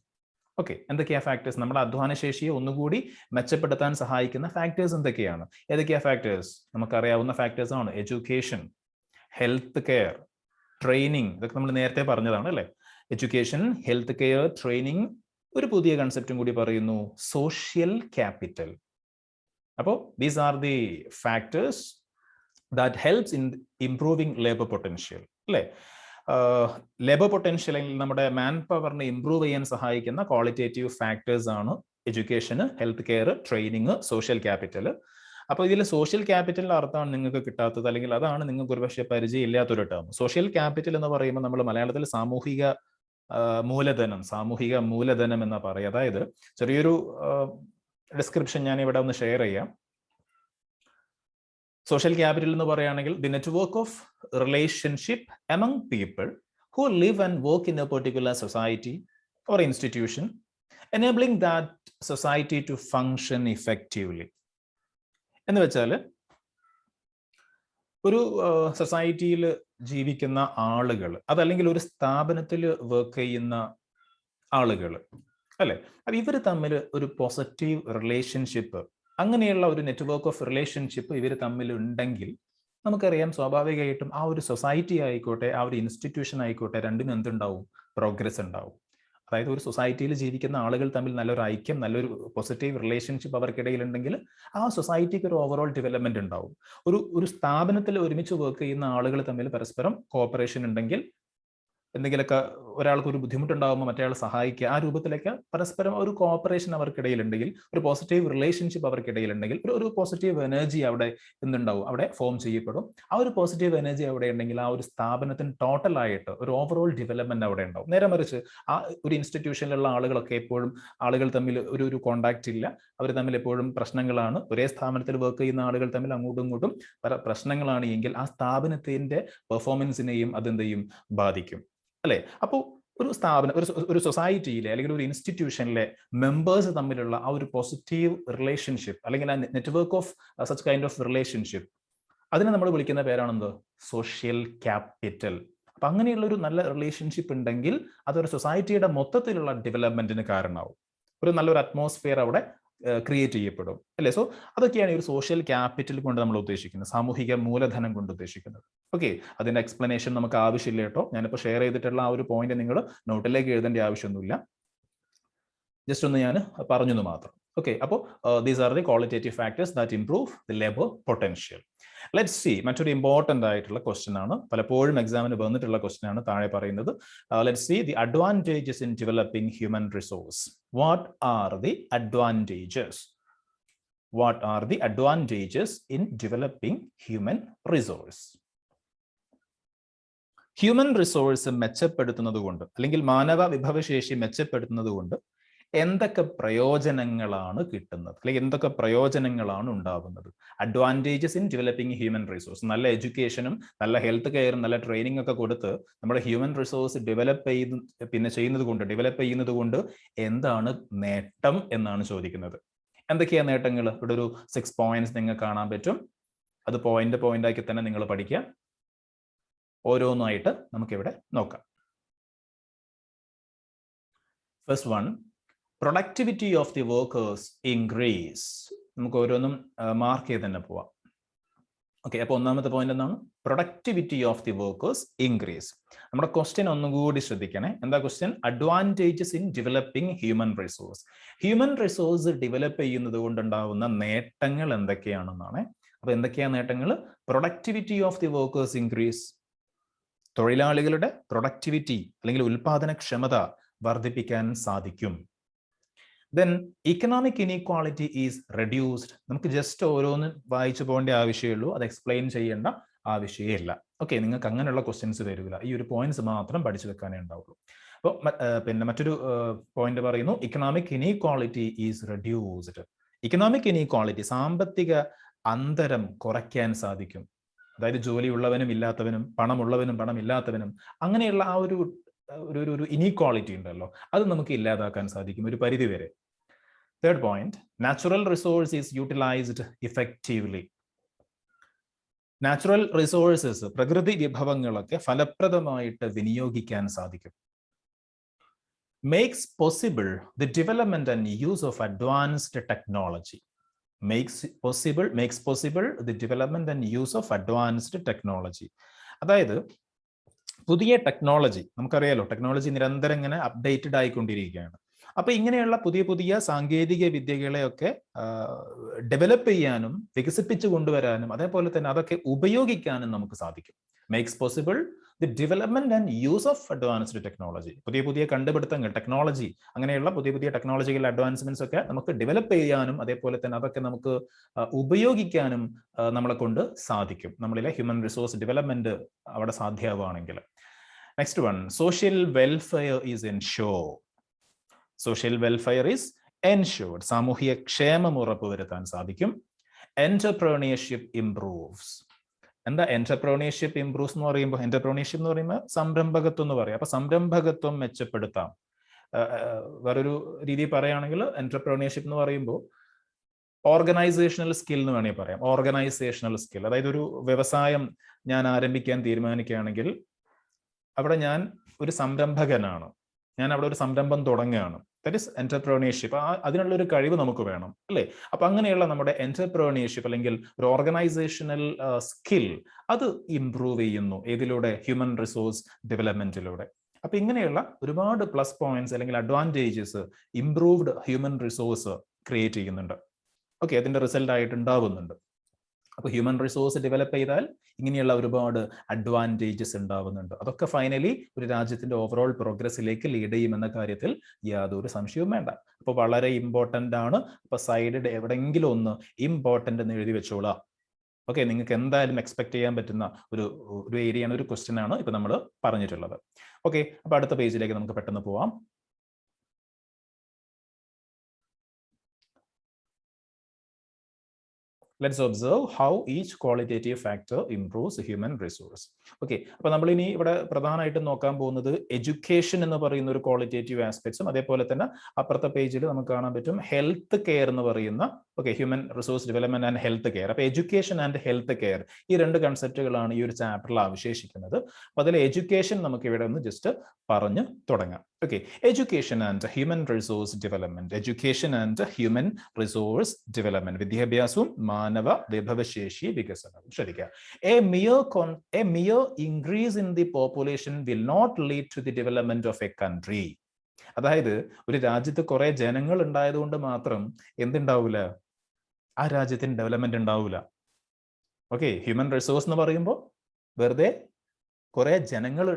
ഓക്കെ, എന്തൊക്കെയാ ഫാക്ടേഴ്സ്? നമ്മുടെ അധ്വാനശേഷിയെ ഒന്നുകൂടി മെച്ചപ്പെടുത്താൻ സഹായിക്കുന്ന ഫാക്ടേഴ്സ് എന്തൊക്കെയാണ്? ഏതൊക്കെയാ ഫാക്ടേഴ്സ്? നമുക്കറിയാവുന്ന ഫാക്ടേഴ്സ് ആണ് എഡ്യൂക്കേഷൻ, ഹെൽത്ത് കെയർ, ട്രെയിനിങ്. ഇതൊക്കെ നമ്മൾ നേരത്തെ പറഞ്ഞതാണ് അല്ലേ? Education, health care, training. ഒരു പുതിയ കൺസെപ്റ്റും കൂടി പറയുന്നു, സോഷ്യൽ ക്യാപിറ്റൽ. അപ്പോൾ these are the factors that helps in improving labour potential അല്ലേ? ലേബർ പൊട്ടൻഷ്യൽ അല്ലെങ്കിൽ നമ്മുടെ മാൻ പവറിനെ ഇംപ്രൂവ് ചെയ്യാൻ സഹായിക്കുന്ന ക്വാളിറ്റേറ്റീവ് ഫാക്ടേഴ്സ് ആണ് എഡ്യൂക്കേഷന്, health care, training, social capital. അപ്പോൾ ഇതിൽ സോഷ്യൽ ക്യാപിറ്റലിന്റെ അർത്ഥമാണ് നിങ്ങൾക്ക് കിട്ടാത്തത്, അല്ലെങ്കിൽ അതാണ് നിങ്ങൾക്ക് ഒരുപക്ഷെ പരിചയം ഇല്ലാത്തൊരു ടേം. സോഷ്യൽ ക്യാപിറ്റൽ എന്ന് പറയുമ്പോൾ നമ്മൾ മലയാളത്തിൽ സാമൂഹിക മൂലധനം എന്നാ പറയുക. അതായത് ചെറിയൊരു ഡിസ്ക്രിപ്ഷൻ ഞാൻ ഇവിടെ ഒന്ന് ഷെയർ ചെയ്യാം. സോഷ്യൽ ക്യാപിറ്റൽ എന്ന് പറയുകയാണെങ്കിൽ the network of relationship among people who live and work in a particular society or institution enabling that society to function effectively. എന്ന് വെച്ചാൽ ഒരു സൊസൈറ്റിയിൽ ജീവിക്കുന്ന ആളുകൾ, അതല്ലെങ്കിൽ ഒരു സ്ഥാപനത്തിൽ വർക്ക് ചെയ്യുന്ന ആളുകൾ അല്ലെ, അപ്പൊ ഇവർ തമ്മിൽ ഒരു പോസിറ്റീവ് റിലേഷൻഷിപ്പ്, അങ്ങനെയുള്ള ഒരു നെറ്റ്വർക്ക് ഓഫ് റിലേഷൻഷിപ്പ് ഇവർ തമ്മിൽ ഉണ്ടെങ്കിൽ നമുക്കറിയാം സ്വാഭാവികമായിട്ടും ആ ഒരു സൊസൈറ്റി ആയിക്കോട്ടെ, ആ ഒരു ഇൻസ്റ്റിറ്റ്യൂഷൻ ആയിക്കോട്ടെ, രണ്ടിനും എന്തുണ്ടാവും? പ്രോഗ്രസ് ഉണ്ടാവും. അതായത് ഒരു സൊസൈറ്റിയിൽ ജീവിക്കുന്ന ആളുകൾ തമ്മിൽ നല്ലൊരു ഐക്യം, നല്ലൊരു പോസിറ്റീവ് റിലേഷൻഷിപ്പ് അവർക്കിടയിൽ ഉണ്ടെങ്കിൽ ആ സൊസൈറ്റിക്ക് ഒരു ഓവറോൾ ഡെവലപ്മെന്റ് ഉണ്ടാവും. ഒരു സ്ഥാപനത്തിൽ ഒരുമിച്ച് വർക്ക് ചെയ്യുന്ന ആളുകൾ തമ്മിൽ പരസ്പരം കോഓപ്പറേഷൻ ഉണ്ടെങ്കിൽ, എന്തെങ്കിലുമൊക്കെ ഒരാൾക്ക് ഒരു ബുദ്ധിമുട്ടുണ്ടാകുമ്പോൾ മറ്റേ സഹായിക്കുക, ആ രൂപത്തിലൊക്കെ പരസ്പരം ഒരു കോഓപ്പറേഷൻ അവർക്കിടയിൽ ഉണ്ടെങ്കിൽ, ഒരു പോസിറ്റീവ് റിലേഷൻഷിപ്പ് അവർക്കിടയിൽ ഉണ്ടെങ്കിൽ ഒരു പോസിറ്റീവ് എനർജി അവിടെ എന്തുണ്ടാവും? അവിടെ ഫോം ചെയ്യപ്പെടും. ആ ഒരു പോസിറ്റീവ് എനർജി അവിടെ ഉണ്ടെങ്കിൽ ആ ഒരു സ്ഥാപനത്തിന് ടോട്ടലായിട്ട് ഒരു ഓവറോൾ ഡെവലപ്മെന്റ് അവിടെ ഉണ്ടാവും. നേരെ മറിച്ച് ആ ഒരു ഇൻസ്റ്റിറ്റ്യൂഷനിലുള്ള ആളുകളൊക്കെ എപ്പോഴും ആളുകൾ തമ്മിൽ ഒരു കോണ്ടാക്ട് ഇല്ല, അവർ തമ്മിൽ എപ്പോഴും പ്രശ്നങ്ങളാണ്, ഒരേ സ്ഥാപനത്തിൽ വർക്ക് ചെയ്യുന്ന ആളുകൾ തമ്മിൽ അങ്ങോട്ടും ഇങ്ങോട്ടും പല പ്രശ്നങ്ങളാണ് എങ്കിൽ ആ സ്ഥാപനത്തിന്റെ പെർഫോമൻസിനെയും അതെന്ത് ചെയ്യും? ബാധിക്കും അല്ലെ? അപ്പോൾ ഒരു സ്ഥാപനം, ഒരു സൊസൈറ്റിയിലെ അല്ലെങ്കിൽ ഒരു ഇൻസ്റ്റിറ്റ്യൂഷനിലെ മെമ്പേഴ്സ് തമ്മിലുള്ള ആ ഒരു പോസിറ്റീവ് റിലേഷൻഷിപ്പ് അല്ലെങ്കിൽ ആ network of such kind of relationship, അതിനെ നമ്മൾ വിളിക്കുന്ന പേരാണെന്ത്? Social capital. അപ്പൊ അങ്ങനെയുള്ള ഒരു നല്ല റിലേഷൻഷിപ്പ് ഉണ്ടെങ്കിൽ അതൊരു സൊസൈറ്റിയുടെ മൊത്തത്തിലുള്ള ഡെവലപ്മെന്റിന് കാരണമാവും. ഒരു നല്ലൊരു അറ്റ്മോസ്ഫിയർ അവിടെ ക്രിയേറ്റ് ചെയ്യപ്പെടും അല്ലേ? സോ അതൊക്കെയാണ് ഈ ഒരു സോഷ്യൽ ക്യാപിറ്റൽ കൊണ്ട് നമ്മൾ ഉദ്ദേശിക്കുന്നത്, സാമൂഹിക മൂലധനം കൊണ്ട് ഉദ്ദേശിക്കുന്നത്. ഓക്കെ, അതിന്റെ എക്സ്പ്ലനേഷൻ നമുക്ക് ആവശ്യമില്ല കേട്ടോ. ഞാനിപ്പോൾ ഷെയർ ചെയ്തിട്ടുള്ള ആ ഒരു പോയിന്റ് നിങ്ങൾ നോട്ടിലേക്ക് എഴുതേണ്ട ആവശ്യമൊന്നുമില്ല, ജസ്റ്റ് ഒന്ന് ഞാൻ പറഞ്ഞു മാത്രം. ഓക്കെ, അപ്പോൾ these are the qualitative factors that improve the labour potential. Let's C, മറ്റൊരു ഇമ്പോർട്ടന്റ് ആയിട്ടുള്ള ക്വസ്റ്റ്യൻ ആണ്, പലപ്പോഴും എക്സാമിന് വന്നിട്ടുള്ള ക്വസ്റ്റ്യൻ ആണ്, താഴെ പറയുന്നത്. Let's C the advantages in developing human resource. What are the advantages? What are the advantages in developing human resource? Human resource മെച്ചപ്പെടുത്തുന്നത് കൊണ്ട് അല്ലെങ്കിൽ മാനവ വിഭവശേഷി മെച്ചപ്പെടുത്തുന്നത് കൊണ്ട് എന്തൊക്കെ പ്രയോജനങ്ങളാണ് കിട്ടുന്നത്, അല്ലെങ്കിൽ എന്തൊക്കെ പ്രയോജനങ്ങളാണ് ഉണ്ടാവുന്നത്? Advantages in developing human resource. നല്ല എഡ്യൂക്കേഷനും നല്ല ഹെൽത്ത് കെയറും നല്ല ട്രെയിനിങ് ഒക്കെ കൊടുത്ത് നമ്മുടെ ഹ്യൂമൻ റിസോഴ്സ് ഡെവലപ്പ് ചെയ്യുന്നത് കൊണ്ട് എന്താണ് നേട്ടം എന്നാണ് ചോദിക്കുന്നത്. എന്തൊക്കെയാ നേട്ടങ്ങൾ? ഇവിടെ ഒരു 6 പോയിന്റ്സ് നിങ്ങൾക്ക് കാണാൻ പറ്റും. അത് പോയിന്റ് ആക്കി തന്നെ നിങ്ങൾ പഠിക്കുക. ഓരോന്നായിട്ട് നമുക്കിവിടെ നോക്കാം. First one, productivity of the workers increase. നമുക്ക് ഓരോന്നും മാർക്ക് ചെയ്ത് തന്നെ പോവാം. ഓക്കെ, അപ്പോൾ ഒന്നാമത്തെ പോയിന്റ് എന്താണ്? Productivity of the workers increase. നമ്മുടെ ക്വസ്റ്റ്യൻ ഒന്നും കൂടി ശ്രദ്ധിക്കണേ. എന്താ question? Advantages in developing human resource. Human resource develop ചെയ്യുന്നത് കൊണ്ടുണ്ടാവുന്ന നേട്ടങ്ങൾ എന്തൊക്കെയാണെന്നാണ്. അപ്പൊ എന്തൊക്കെയാണ് നേട്ടങ്ങൾ? Productivity of the workers increase, തൊഴിലാളികളുടെ പ്രൊഡക്ടിവിറ്റി അല്ലെങ്കിൽ ഉൽപാദനക്ഷമത വർദ്ധിപ്പിക്കാൻ സാധിക്കും. Then economic inequality is reduced. നമുക്ക് ജസ്റ്റ് ഓരോന്ന് വായിച്ചു പോകേണ്ട ആവശ്യമുള്ളൂ, അത് എക്സ്പ്ലെയിൻ ചെയ്യേണ്ട ആവശ്യമില്ല. ഓക്കെ, നിങ്ങൾക്ക് അങ്ങനെയുള്ള ക്വസ്റ്റ്യൻസ് വരില്ല, ഈ ഒരു പോയിന്റ്സ് മാത്രം പഠിച്ചു വെക്കാനേ ഉണ്ടാവുള്ളൂ. അപ്പോൾ പിന്നെ മറ്റൊരു പോയിന്റ് പറയുന്നു, economic inequality is reduced. Economic inequality, സാമ്പത്തിക അന്തരം കുറയ്ക്കാൻ സാധിക്കും. അതായത് ജോലിയുള്ളവനും ഇല്ലാത്തവനും, പണമുള്ളവനും പണമില്ലാത്തവനും, അങ്ങനെയുള്ള ആ ഒരു ഒരു ഇനീക്വാളിറ്റി ഉണ്ടല്ലോ, അത് നമുക്ക് ഇല്ലാതാക്കാൻ സാധിക്കും ഒരു പരിധി വരെ. Third point, natural resource is utilised effectively. Natural resources, പ്രകൃതി വിഭവങ്ങളൊക്കെ ഫലപ്രദമായിട്ട് വിനിയോഗിക്കാൻ സാധിക്കും. Makes possible the development and use of advanced technology. Makes possible the development and use of advanced technology. അതായത് പുതിയ ടെക്നോളജി, നമുക്കറിയാലോ ടെക്നോളജി നിരന്തരം ഇങ്ങനെ അപ്ഡേറ്റഡ് ആയിക്കൊണ്ടിരിക്കുകയാണ്. അപ്പൊ ഇങ്ങനെയുള്ള പുതിയ പുതിയ സാങ്കേതിക വിദ്യകളെയൊക്കെ ഡെവലപ്പ് ചെയ്യാനും വികസിപ്പിച്ചു കൊണ്ടുവരാനും അതേപോലെ തന്നെ അതൊക്കെ ഉപയോഗിക്കാനും നമുക്ക് സാധിക്കും. Makes possible the development and use of advanced technology. പുതിയ പുതിയ കണ്ടുപിടുത്തങ്ങൾ, ടെക്നോളജി, അങ്ങനെയുള്ള പുതിയ പുതിയ ടെക്നോളജിക്കൽ അഡ്വാൻസ്മെന്റ്സ് ഒക്കെ നമുക്ക് ഡെവലപ്പ് ചെയ്യാനും അതേപോലെ തന്നെ അതൊക്കെ നമുക്ക് ഉപയോഗിക്കാനും നമ്മളെ കൊണ്ട് സാധിക്കും. നമ്മളിലെ ഹ്യൂമൻ റിസോഴ്സ് ഡെവലപ്മെന്റ് അവിടെ സാധ്യമാവുകയാണെങ്കിൽ. Next one, social welfare is ensured. Social welfare is ensured. സാമൂഹിക ക്ഷേമം ഉറപ്പുവരുത്താൻ സാധിക്കും. Entrepreneurship improves. എന്താ എന്റർപ്രണർഷിപ്പ് ഇംപ്രൂവ്സ് എന്ന് പറയുമ്പോൾ? എന്റർപ്രണർഷിപ്പ് എന്ന് പറയുമ്പോൾ സംരംഭകത്വം എന്ന് പറയാം. അപ്പൊ സംരംഭകത്വം മെച്ചപ്പെടുത്താം. വേറൊരു രീതി പറയുകയാണെങ്കിൽ എന്റർപ്രണർഷിപ്പ് എന്ന് പറയുമ്പോൾ ഓർഗനൈസേഷണൽ സ്കിൽ എന്ന് വേണമെങ്കിൽ പറയാം. ഓർഗനൈസേഷണൽ സ്കിൽ, അതായത് ഒരു വ്യവസായം ഞാൻ ആരംഭിക്കാൻ തീരുമാനിക്കുകയാണെങ്കിൽ അവിടെ ഞാൻ ഒരു സംരംഭകനാണ്, ഞാൻ അവിടെ ഒരു സംരംഭം തുടങ്ങുകയാണ്. That is entrepreneurship. അതിനുള്ള ഒരു കഴിവ് നമുക്ക് വേണം, അല്ലേ? അപ്പൊ അങ്ങനെയുള്ള നമ്മുടെ എന്റർപ്രണർഷിപ്പ് അല്ലെങ്കിൽ ഒരു ഓർഗനൈസേഷണൽ സ്കിൽ അത് ഇംപ്രൂവ് ചെയ്യുന്നു. ഏതിലൂടെ? ഹ്യൂമൻ റിസോഴ്സ് ഡെവലപ്മെന്റിലൂടെ. അപ്പൊ ഇങ്ങനെയുള്ള ഒരുപാട് പ്ലസ് പോയിന്റ്സ് അല്ലെങ്കിൽ advantages improved human resource create ചെയ്യുന്നുണ്ട്. ഓക്കെ, അതിന്റെ റിസൾട്ട് ആയിട്ട് ഉണ്ടാവുന്നുണ്ട്. അപ്പൊ ഹ്യൂമൻ റിസോഴ്സ് ഡെവലപ്പ് ചെയ്താൽ ഇങ്ങനെയുള്ള ഒരുപാട് അഡ്വാൻറ്റേജസ് ഉണ്ടാവുന്നുണ്ട്. അതൊക്കെ ഫൈനലി ഒരു രാജ്യത്തിന്റെ ഓവറോൾ പ്രോഗ്രസിലേക്ക് ലീഡ് ചെയ്യുമെന്ന കാര്യത്തിൽ യാതൊരു സംശയവും വേണ്ട. അപ്പൊ വളരെ ഇമ്പോർട്ടൻ്റ് ആണ്. അപ്പൊ സൈഡിൽ എവിടെയെങ്കിലും ഒന്ന് ഇമ്പോർട്ടൻ്റ് എന്ന് എഴുതി വെച്ചോളാം. ഓക്കെ, നിങ്ങൾക്ക് എന്തായാലും എക്സ്പെക്ട് ചെയ്യാൻ പറ്റുന്ന ഒരു ഏരിയയാണ്, ഒരു ക്വസ്റ്റ്യൻ ആണ് ഇപ്പൊ നമ്മൾ പറഞ്ഞിട്ടുള്ളത്. ഓക്കെ, അപ്പൊ അടുത്ത പേജിലേക്ക് നമുക്ക് പെട്ടെന്ന് പോവാം. Let's observe how each qualitative factor improves human resource. Okay, അപ്പോൾ നമ്മൾ ഇനി ഇവിടെ പ്രധാനമായിട്ടും നോക്കാൻ പോകുന്നത് എഡ്യൂക്കേഷൻ എന്ന് പറയുന്ന ഒരു ക്വാളിറ്റേറ്റീവ് ആസ്പെക്ട്സും അതേപോലെ തന്നെ അപ്പുറത്തെ പേജിൽ നമുക്ക് കാണാൻ പറ്റും ഹെൽത്ത് കെയർ എന്ന് പറയുന്ന, okay, human resource development and health care. അപ്പോൾ എഡ്യൂക്കേഷൻ ആൻഡ് ഹെൽത്ത് കെയർ, ഈ രണ്ട് കൺസെപ്റ്റുകളാണ് ഈ ഒരു ചാപ്റ്ററിൽ അവശേഷിക്കുന്നത്. അപ്പോൾ അതിൽ എഡ്യൂക്കേഷൻ നമുക്ക് ഇവിടെ ഒന്ന് ജസ്റ്റ് പറഞ്ഞു തുടങ്ങാം. Okay, education and human resource development. Education and human resource development, വിദ്യാഭ്യാസവും മാനവ വിഭവശേഷി വികസനവും. ശ്രദ്ധിക്കുക, a mere increase in the population will not lead to the development of a country. അതായത് ഒരു രാജ്യത്ത് കുറെ ജനങ്ങൾ ഉണ്ടായതുകൊണ്ട് മാത്രം എന്തുണ്ടാവൂല? ആ രാജ്യത്തിന് ഡെവലപ്മെന്റ് ഉണ്ടാവൂല. ഓക്കെ, ഹ്യൂമൻ റിസോഴ്സ് എന്ന് പറയുമ്പോൾ വെറുതെ കുറെ ജനങ്ങൾ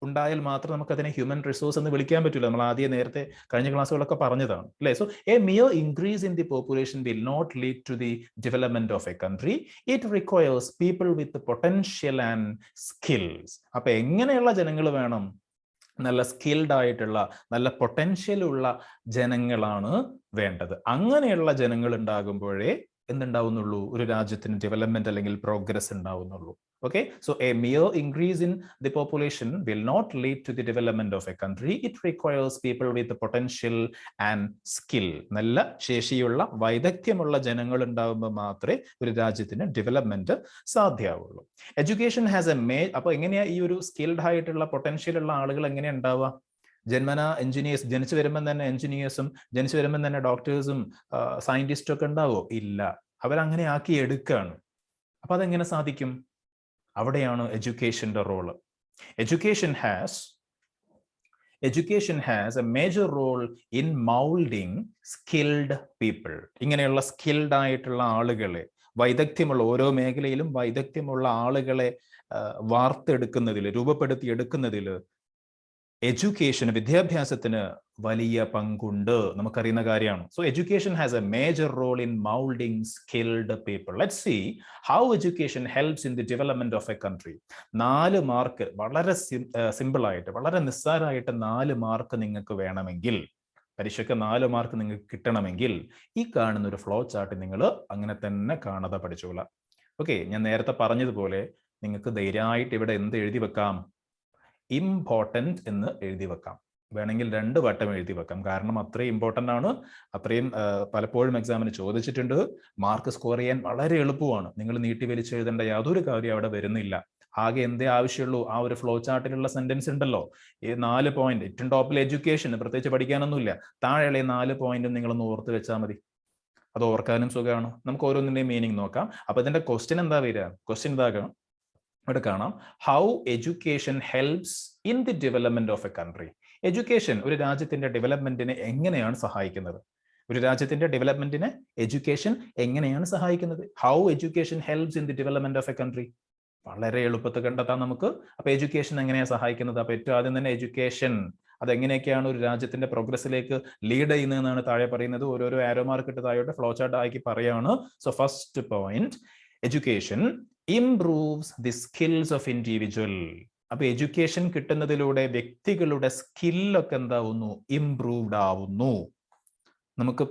ഉണ്ടായാൽ മാത്രം നമുക്ക് അതിനെ ഹ്യൂമൻ റിസോഴ്സ് എന്ന് വിളിക്കാൻ പറ്റില്ല. നമ്മൾ ആദ്യം നേരത്തെ കഴിഞ്ഞ ക്ലാസ്സുകളൊക്കെ പറഞ്ഞതാണ്, അല്ലേ? So a mere increase in the population will not lead to the development of a country. It requires people with potential and skills. അപ്പൊ എങ്ങനെയുള്ള ജനങ്ങൾ വേണം? നല്ല സ്കിൽഡ് ആയിട്ടുള്ള, നല്ല പൊട്ടൻഷ്യൽ ഉള്ള ജനങ്ങളാണ് വേണ്ടത്. അങ്ങനെയുള്ള ജനങ്ങൾ ഉണ്ടാകുമ്പോഴേ എന്തുണ്ടാവുന്നുള്ളൂ? ഒരു രാജ്യത്തിന് ഡെവലപ്മെന്റ് അല്ലെങ്കിൽ progress ഉണ്ടാവുന്നുള്ളൂ. Okay, so a mere increase in the population will not lead to the development of a country. It requires people with the potential and skill. നല്ല ശേഷിയുള്ള, വൈദഗ്ധ്യമുള്ള ജനങ്ങൾ ഉണ്ടാകുമ്പോൾ മാത്രമേ ഒരു രാജ്യത്തിന് ഡെവലപ്മെന്റ് സാധ്യമാവുള്ളൂ. എഡ്യൂക്കേഷൻ ഹാസ് അപ്പൊ എങ്ങനെയാ ഈ ഒരു സ്കിൽഡ് ആയിട്ടുള്ള പൊട്ടൻഷ്യൽ ഉള്ള ആളുകൾ എങ്ങനെയാ ഉണ്ടാവുക? ജന്മന എഞ്ചിനീയേഴ്സ്, ജനിച്ചു വരുമ്പോൾ തന്നെ എഞ്ചിനീയേഴ്സും ജനിച്ചു വരുമ്പോൾ തന്നെ ഡോക്ടേഴ്സും സയന്റിസ്റ്റും ഒക്കെ ഉണ്ടാവോ? ഇല്ല, അവരങ്ങനെ ആക്കി എടുക്കുകയാണ്. അപ്പൊ അതെങ്ങനെ സാധിക്കും? അവിടെയാണ് എഡ്യൂക്കേഷന്റെ role. Education has a major role in moulding skilled people. ഇങ്ങനെയുള്ള സ്കിൽഡ് ആയിട്ടുള്ള ആളുകളെ, വൈദഗ്ധ്യമുള്ള, ഓരോ മേഖലയിലും വൈദഗ്ധ്യമുള്ള ആളുകളെ വാർത്തെടുക്കുന്നതിൽ, രൂപപ്പെടുത്തിയെടുക്കുന്നതിൽ എഡ്യൂക്കേഷന്, വിദ്യാഭ്യാസത്തിന് വലിയ പങ്കുണ്ട്. നമുക്കറിയുന്ന കാര്യമാണ്. So education has a major role in moulding skilled people. Let's see how education helps in the development of a country. 4 mark, വളരെ സിമ്പിൾ ആയിട്ട്, വളരെ നിസ്സാരമായിട്ട് 4 മാർക്ക് നിങ്ങൾക്ക് വേണമെങ്കിൽ, പരീക്ഷയ്ക്ക് 4 മാർക്ക് നിങ്ങൾക്ക് കിട്ടണമെങ്കിൽ ഈ കാണുന്ന ഒരു ഫ്ലോ ചാർട്ട് നിങ്ങൾ അങ്ങനെ തന്നെ കാണാതെ പഠിച്ചോളാം. ഓക്കെ, ഞാൻ നേരത്തെ പറഞ്ഞതുപോലെ നിങ്ങൾക്ക് ധൈര്യമായിട്ട് ഇവിടെ എന്ത് എഴുതി വെക്കാം? ഇമ്പോർട്ടൻറ്റ് എന്ന് എഴുതി വെക്കാം. വേണമെങ്കിൽ 2 വട്ടം എഴുതി വെക്കാം. കാരണം അത്രയും ഇമ്പോർട്ടൻ്റ് ആണ്, അത്രയും പലപ്പോഴും എക്സാമിന് ചോദിച്ചിട്ടുണ്ട്. മാർക്ക് സ്കോർ ചെയ്യാൻ വളരെ എളുപ്പമാണ്. നിങ്ങൾ നീട്ടി വലിച്ച് എഴുതേണ്ട യാതൊരു കാര്യം അവിടെ വരുന്നില്ല. ആകെ എന്തേ ആവശ്യമുള്ളൂ, ആ ഒരു ഫ്ലോ ചാർട്ടിലുള്ള സെന്റൻസ് ഉണ്ടല്ലോ, ഈ 4 പോയിന്റ്, ഏറ്റവും ടോപ്പിൽ എഡ്യൂക്കേഷൻ, പ്രത്യേകിച്ച് പഠിക്കാനൊന്നുമില്ല, താഴെയുള്ള 4 പോയിന്റും നിങ്ങളൊന്ന് ഓർത്ത് വെച്ചാൽ മതി. അത് ഓർക്കാനും സുഖമാണ്. നമുക്ക് ഓരോന്നിന്റെയും മീനിങ് നോക്കാം. അപ്പൊ ഇതിന്റെ ക്വസ്റ്റ്യൻ എന്താ വരിക? ക്വസ്റ്റ്യൻ ഇതാകണം, ഇവിടെ കാണാം, how education helps in the development of a country. Education ഒരു രാജ്യത്തിന്റെ ഡെവലപ്മെന്റിനെ എങ്ങനെയാണ് സഹായിക്കുന്നത്? ഒരു രാജ്യത്തിന്റെ ഡെവലപ്മെന്റിനെ എഡ്യൂക്കേഷൻ എങ്ങനെയാണ് സഹായിക്കുന്നത്? How education helps in the development of a country. വളരെ എളുപ്പത്തിൽ കണ്ടെത്താം നമുക്ക്. അപ്പൊ എഡ്യൂക്കേഷൻ എങ്ങനെയാണ് സഹായിക്കുന്നത്? അപ്പൊ ഏറ്റവും ആദ്യം തന്നെ എഡ്യൂക്കേഷൻ അതെങ്ങനെയൊക്കെയാണ് ഒരു രാജ്യത്തിന്റെ പ്രോഗ്രസ്സിലേക്ക് ലീഡ് ചെയ്യുന്നതെന്നാണ് താഴെ പറയുന്നത്. ഓരോരോ ആരോ മാർക്ക് ഇട്ട് താഴോട്ട് ഫ്ലോ ചാർട്ട് ആക്കി പറയാണ്. So first point, education improves the skills of individual. അപ്പൊ എഡ്യൂക്കേഷൻ കിട്ടുന്നതിലൂടെ വ്യക്തികളുടെ സ്കില്ലൊക്കെ എന്താവുന്നു? ഇംപ്രൂവ്ഡ് ആവുന്നു. നമുക്ക്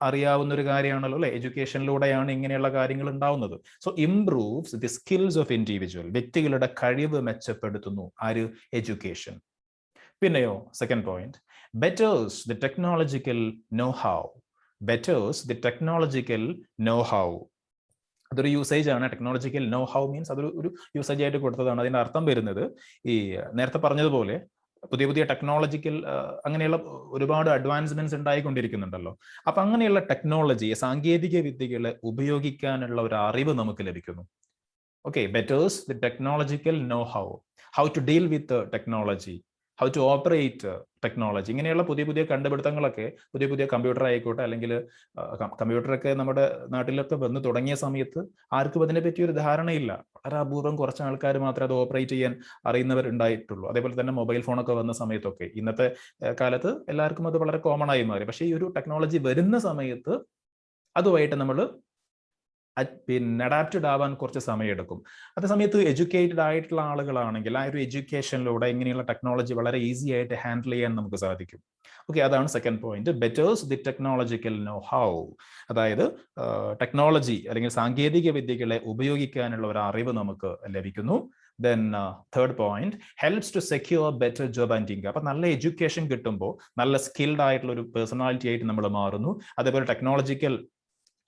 അറിയാവുന്ന ഒരു കാര്യമാണല്ലോ അല്ലെ, എഡ്യൂക്കേഷനിലൂടെയാണ് ഇങ്ങനെയുള്ള കാര്യങ്ങൾ ഉണ്ടാവുന്നത്. So improves the skills of individual, വ്യക്തികളുടെ കഴിവ് മെച്ചപ്പെടുത്തുന്നു. ആര്? എഡ്യൂക്കേഷൻ. പിന്നെയോ second point, betters the technological know how. Betters the technological know how. അതൊരു യൂസേജ് ആണ്. ടെക്നോളജിക്കൽ നോ ഹൗ മീൻസ് അതൊരു യൂസേജ് ആയിട്ട് കൊടുത്തതാണ്. അതിന്റെ അർത്ഥം വരുന്നത്, ഈ നേരത്തെ പറഞ്ഞതുപോലെ പുതിയ പുതിയ ടെക്നോളജിക്കൽ അങ്ങനെയുള്ള ഒരുപാട് അഡ്വാൻസ്മെന്റ്സ് ഉണ്ടായിക്കൊണ്ടിരിക്കുന്നുണ്ടല്ലോ. അപ്പൊ അങ്ങനെയുള്ള ടെക്നോളജിയെ, സാങ്കേതിക വിദ്യകളെ ഉപയോഗിക്കാനുള്ള ഒരു അറിവ് നമുക്ക് ലഭിക്കുന്നു. Okay, betters the technological know how, how to deal with technology, how to operate technology. ഇങ്ങനെയുള്ള പുതിയ പുതിയ കണ്ടുപിടുത്തങ്ങളൊക്കെ, പുതിയ പുതിയ കമ്പ്യൂട്ടർ ആയിക്കോട്ടെ, അല്ലെങ്കിൽ കമ്പ്യൂട്ടറൊക്കെ നമ്മുടെ നാട്ടിലൊക്കെ വന്ന് തുടങ്ങിയ സമയത്ത് ആർക്കും അതിനെ പറ്റി ഒരു ധാരണയില്ല. വളരെ അപൂർവം കുറച്ച് ആൾക്കാർ മാത്രമേ അത് ഓപ്പറേറ്റ് ചെയ്യാൻ അറിയുന്നവർ ഉണ്ടായിട്ടുള്ളൂ. അതേപോലെ തന്നെ മൊബൈൽ ഫോണൊക്കെ വന്ന സമയത്തൊക്കെ, ഇന്നത്തെ കാലത്ത് എല്ലാവർക്കും അത് വളരെ കോമൺ ആയി മാറി. പക്ഷേ ഈ ഒരു ടെക്നോളജി വരുന്ന സമയത്ത് അതുമായിട്ട് നമ്മൾ പിന്നെ അഡാപ്റ്റഡ് ആവാൻ കുറച്ച് സമയമെടുക്കും. അതേസമയത്ത് എഡ്യൂക്കേറ്റഡ് ആയിട്ടുള്ള ആളുകളാണെങ്കിൽ ആ ഒരു എഡ്യൂക്കേഷനിലൂടെ ഇങ്ങനെയുള്ള ടെക്നോളജി വളരെ ഈസി ആയിട്ട് ഹാൻഡിൽ ചെയ്യാൻ നമുക്ക് സാധിക്കും. ഓക്കെ, അതാണ് second point, betters the technological know how. അതായത് ടെക്നോളജി അല്ലെങ്കിൽ സാങ്കേതിക വിദ്യകളെ ഉപയോഗിക്കാനുള്ള ഒരു അറിവ് നമുക്ക് ലഭിക്കുന്നു. Then third point, helps to secure better job and income. അപ്പൊ നല്ല എഡ്യൂക്കേഷൻ കിട്ടുമ്പോൾ നല്ല സ്കിൽഡ് ആയിട്ടുള്ള ഒരു പേഴ്സണാലിറ്റി ആയിട്ട് നമ്മൾ മാറുന്നു. അതേപോലെ ടെക്നോളജിക്കൽ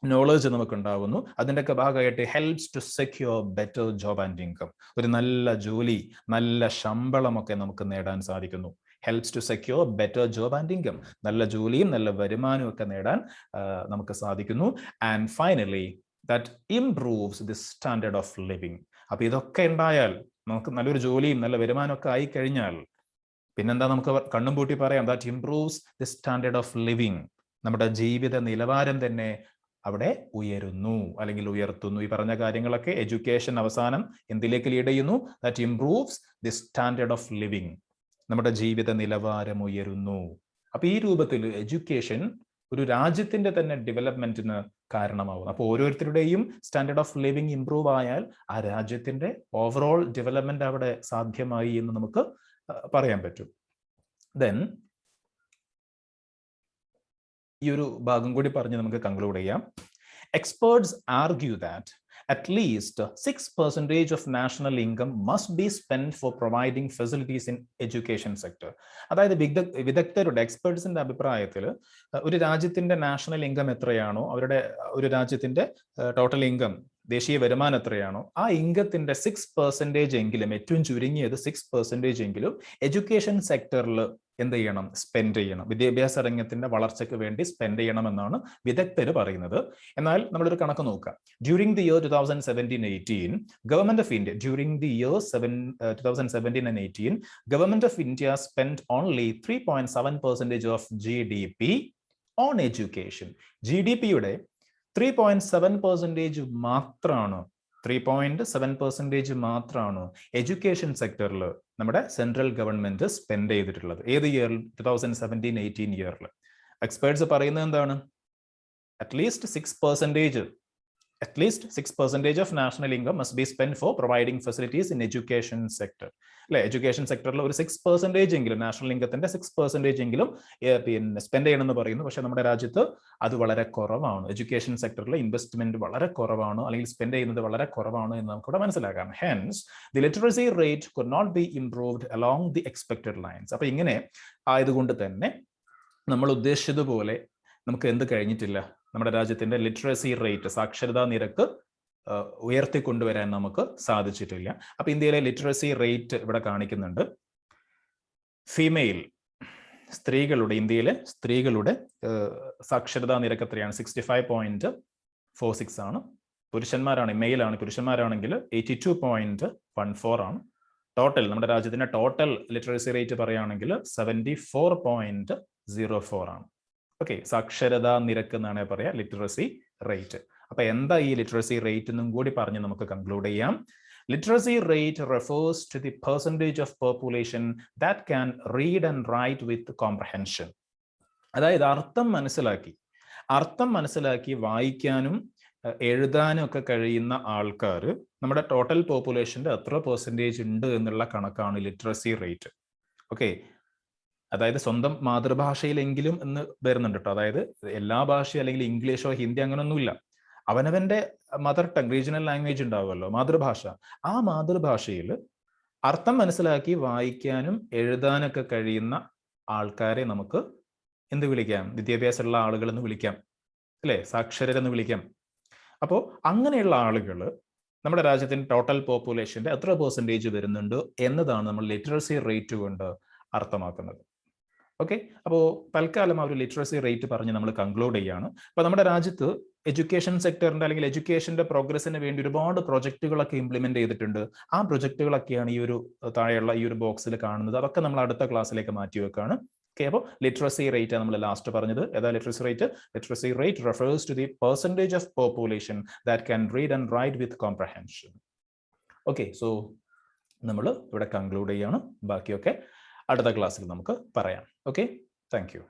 നോളജ് നമുക്ക് ഉണ്ടാവുന്നു. അതിൻ്റെയൊക്കെ ഭാഗമായിട്ട് helps to secure better job and income. ഒരു നല്ല ജോലി, നല്ല ശമ്പളമൊക്കെ നമുക്ക് നേടാൻ സാധിക്കുന്നു. Helps to secure better job and income. നല്ല ജോലിയും നല്ല വരുമാനവും ഒക്കെ നേടാൻ നമുക്ക് സാധിക്കുന്നു. And finally, that improves the standard of living. അപ്പൊ ഇതൊക്കെ ഉണ്ടായാൽ, നമുക്ക് നല്ലൊരു ജോലിയും നല്ല വരുമാനമൊക്കെ ആയി കഴിഞ്ഞാൽ പിന്നെന്താ നമുക്ക് കണ്ണും പൂട്ടി പറയാം, that improves the standard of living. നമ്മുടെ ജീവിത നിലവാരം തന്നെ അവിടെ ഉയരുന്നു അല്ലെങ്കിൽ ഉയർത്തുന്നു. ഈ പറഞ്ഞ കാര്യങ്ങളൊക്കെ എഡ്യൂക്കേഷൻ അവസാനം എന്തിലേക്ക് ലീഡ് ചെയ്യുന്നു? That improves the standard of living. നമ്മുടെ ജീവിത നിലവാരം ഉയരുന്നു. അപ്പൊ ഈ രൂപത്തിൽ എഡ്യൂക്കേഷൻ ഒരു രാജ്യത്തിന്റെ തന്നെ ഡെവലപ്മെന്റിന് കാരണമാവും. അപ്പോൾ ഓരോരുത്തരുടെയും സ്റ്റാൻഡേർഡ് ഓഫ് ലിവിങ് ഇംപ്രൂവ് ആയാൽ ആ രാജ്യത്തിന്റെ ഓവറോൾ ഡെവലപ്മെന്റ് അവിടെ സാധ്യമായി എന്ന് നമുക്ക് പറയാൻ പറ്റും. ദെൻ ഈ ഒരു ഭാഗം കൂടി പറഞ്ഞ് നമുക്ക് കൺക്ലൂഡ് ചെയ്യാം. Experts argue that at least 6% of national income must be spent for providing facilities in education sector. അതായത് വിദഗ്ധരുടെ, എക്സ്പേർട്സിന്റെ അഭിപ്രായത്തിൽ ഒരു രാജ്യത്തിന്റെ നാഷണൽ ഇൻകം എത്രയാണോ, അവരുടെ ഒരു രാജ്യത്തിന്റെ ടോട്ടൽ ഇൻകം, ദേശീയ വരുമാനം എത്രയാണോ, ആ ഇൻകത്തിന്റെ 6% എങ്കിലും, ഏറ്റവും ചുരുങ്ങിയത് 6% എങ്കിലും എഡ്യൂക്കേഷൻ സെക്ടറിൽ എന്ത് ചെയ്യണം? സ്പെൻഡ് ചെയ്യണം. വിദ്യാഭ്യാസ രംഗത്തിന്റെ വളർച്ചയ്ക്ക് വേണ്ടി സ്പെൻഡ് ചെയ്യണമെന്നാണ് വിദഗ്ധർ പറയുന്നത്. എന്നാൽ നമ്മളൊരു കണക്ക് നോക്കാം. During the year 2017-18, government of India, during the year 2017 and 18, government of India spend only 3.7% of GDP on education. GDP-യുടെ 3.7% മാത്രമാണ് 3.7% മാത്രമാണ് എഡ്യൂക്കേഷൻ സെക്ടറിൽ നമ്മുടെ സെൻട്രൽ ഗവൺമെന്റ് സ്പെൻഡ് ചെയ്തിട്ടുള്ളത്. ഏത് ഇയറിൽ? 2017-18 ഇയറിൽ. എക്സ്പേർട്സ് പറയുന്നത് എന്താണ്? At least 6% at least 6% of national income must be spent for providing facilities in education sector. അല്ലെ, എഡ്യൂക്കേഷൻ സെക്ടറിൽ ഒരു 6% എങ്കിലും നാഷണൽ ഇൻകത്തിന്റെ 6% എങ്കിലും പിന്നെ സ്പെൻഡ് ചെയ്യണമെന്ന് പറയുന്നു. പക്ഷെ നമ്മുടെ രാജ്യത്ത് അത് വളരെ കുറവാണ്. എഡ്യൂക്കേഷൻ സെക്ടറിൽ ഇൻവെസ്റ്റ്മെന്റ് വളരെ കുറവാണ്, അല്ലെങ്കിൽ സ്പെൻഡ് ചെയ്യുന്നത് വളരെ കുറവാണ് എന്ന് നമുക്കിവിടെ മനസ്സിലാക്കാം. Hence the literacy rate could not be improved along the expected lines. അപ്പൊ ഇങ്ങനെ ആയതുകൊണ്ട് തന്നെ നമ്മൾ ഉദ്ദേശിച്ചതുപോലെ നമുക്ക് എന്ത് കഴിഞ്ഞിട്ടില്ല, നമ്മുടെ രാജ്യത്തിന്റെ ലിറ്ററസി റേറ്റ്, സാക്ഷരതാ നിരക്ക് ഉയർത്തിക്കൊണ്ടുവരാൻ നമുക്ക് സാധിച്ചിട്ടില്ല. അപ്പൊ ഇന്ത്യയിലെ ലിറ്ററസി റേറ്റ് ഇവിടെ കാണിക്കുന്നുണ്ട്. ഫീമെയിൽ സ്ത്രീകളുടെ, ഇന്ത്യയിലെ സ്ത്രീകളുടെ സാക്ഷരതാ നിരക്ക് എത്രയാണ്? 65.46 ആണ്. പുരുഷന്മാരാണ്, മെയിലാണ്, പുരുഷന്മാരാണെങ്കിൽ 82.14 ആണ്. ടോട്ടൽ നമ്മുടെ രാജ്യത്തിന്റെ ടോട്ടൽ ലിറ്ററസി റേറ്റ് പറയുകയാണെങ്കിൽ 74.04 ആണ്. ഓക്കെ, സാക്ഷരതാ നിരക്ക് എന്നാണ് പറയാ, ലിറ്ററസി റേറ്റ്. അപ്പൊ എന്താ ഈ ലിറ്ററസി റേറ്റ് എന്നും കൂടി പറഞ്ഞ് നമുക്ക് കൺക്ലൂഡ് ചെയ്യാം. Literacy rate refers to the percentage of population that can read and write with comprehension. അതായത് അർത്ഥം മനസ്സിലാക്കി വായിക്കാനും എഴുതാനും ഒക്കെ കഴിയുന്ന ആൾക്കാർ നമ്മുടെ ടോട്ടൽ പോപ്പുലേഷന്റെ എത്ര പെർസെൻറ്റേജ് ഉണ്ട് എന്നുള്ള കണക്കാണ് ലിറ്ററസി റേറ്റ്. ഓക്കെ, അതായത് സ്വന്തം മാതൃഭാഷയിലെങ്കിലും എന്ന് വരുന്നുണ്ട് കേട്ടോ. അതായത് എല്ലാ ഭാഷയോ അല്ലെങ്കിൽ ഇംഗ്ലീഷോ ഹിന്ദി അങ്ങനൊന്നുമില്ല. അവനവന്റെ മദർ ടങ്, റീജിയണൽ ലാംഗ്വേജ് ഉണ്ടാവുമല്ലോ, മാതൃഭാഷ. ആ മാതൃഭാഷയിൽ അർത്ഥം മനസ്സിലാക്കി വായിക്കാനും എഴുതാനൊക്കെ കഴിയുന്ന ആൾക്കാരെ നമുക്ക് എന്ത് വിളിക്കാം? വിദ്യാഭ്യാസമുള്ള ആളുകൾ എന്ന് വിളിക്കാം, അല്ലേ? സാക്ഷരരെന്ന് വിളിക്കാം. അപ്പോൾ അങ്ങനെയുള്ള ആളുകൾ നമ്മുടെ രാജ്യത്തിന്റെ ടോട്ടൽ പോപ്പുലേഷന്റെ എത്ര പെർസെൻറ്റേജ് വരുന്നുണ്ട് എന്നതാണ് നമ്മൾ ലിറ്ററസി റേറ്റ് കൊണ്ട് അർത്ഥമാക്കുന്നത്. ഓക്കെ, അപ്പോൾ തൽക്കാലം ആ ഒരു ലിറ്ററസി റേറ്റ് പറഞ്ഞ് നമ്മൾ കൺക്ലൂഡ് ചെയ്യാണ്. അപ്പോൾ നമ്മുടെ രാജ്യത്ത് എഡ്യൂക്കേഷൻ സെക്ടറിന്റെ അല്ലെങ്കിൽ എഡ്യൂക്കേഷന്റെ പ്രോഗ്രസിന് വേണ്ടി ഒരുപാട് പ്രൊജക്ടുകളൊക്കെ ഇംപ്ലിമെന്റ് ചെയ്തിട്ടുണ്ട്. ആ പ്രൊജക്ടുകളൊക്കെയാണ് ഈ ഒരു താഴെയുള്ള ഈ ഒരു ബോക്സിൽ കാണുന്നത്. അതൊക്കെ നമ്മൾ അടുത്ത ക്ലാസ്സിലേക്ക് മാറ്റി വെക്കാണ്. ഓക്കെ, അപ്പോൾ ലിറ്ററസി റേറ്റ് നമ്മൾ ലാസ്റ്റ് പറഞ്ഞത്. ഏതാ literacy rate? Literacy rate refers to the percentage of population that can read and write with comprehension. Okay, so നമ്മൾ ഇവിടെ കൺക്ലൂഡ് ചെയ്യാണ്. ബാക്കിയൊക്കെ അടുത്ത ക്ലാസ്സിൽ നമുക്ക് പറയാം. Okay, thank U.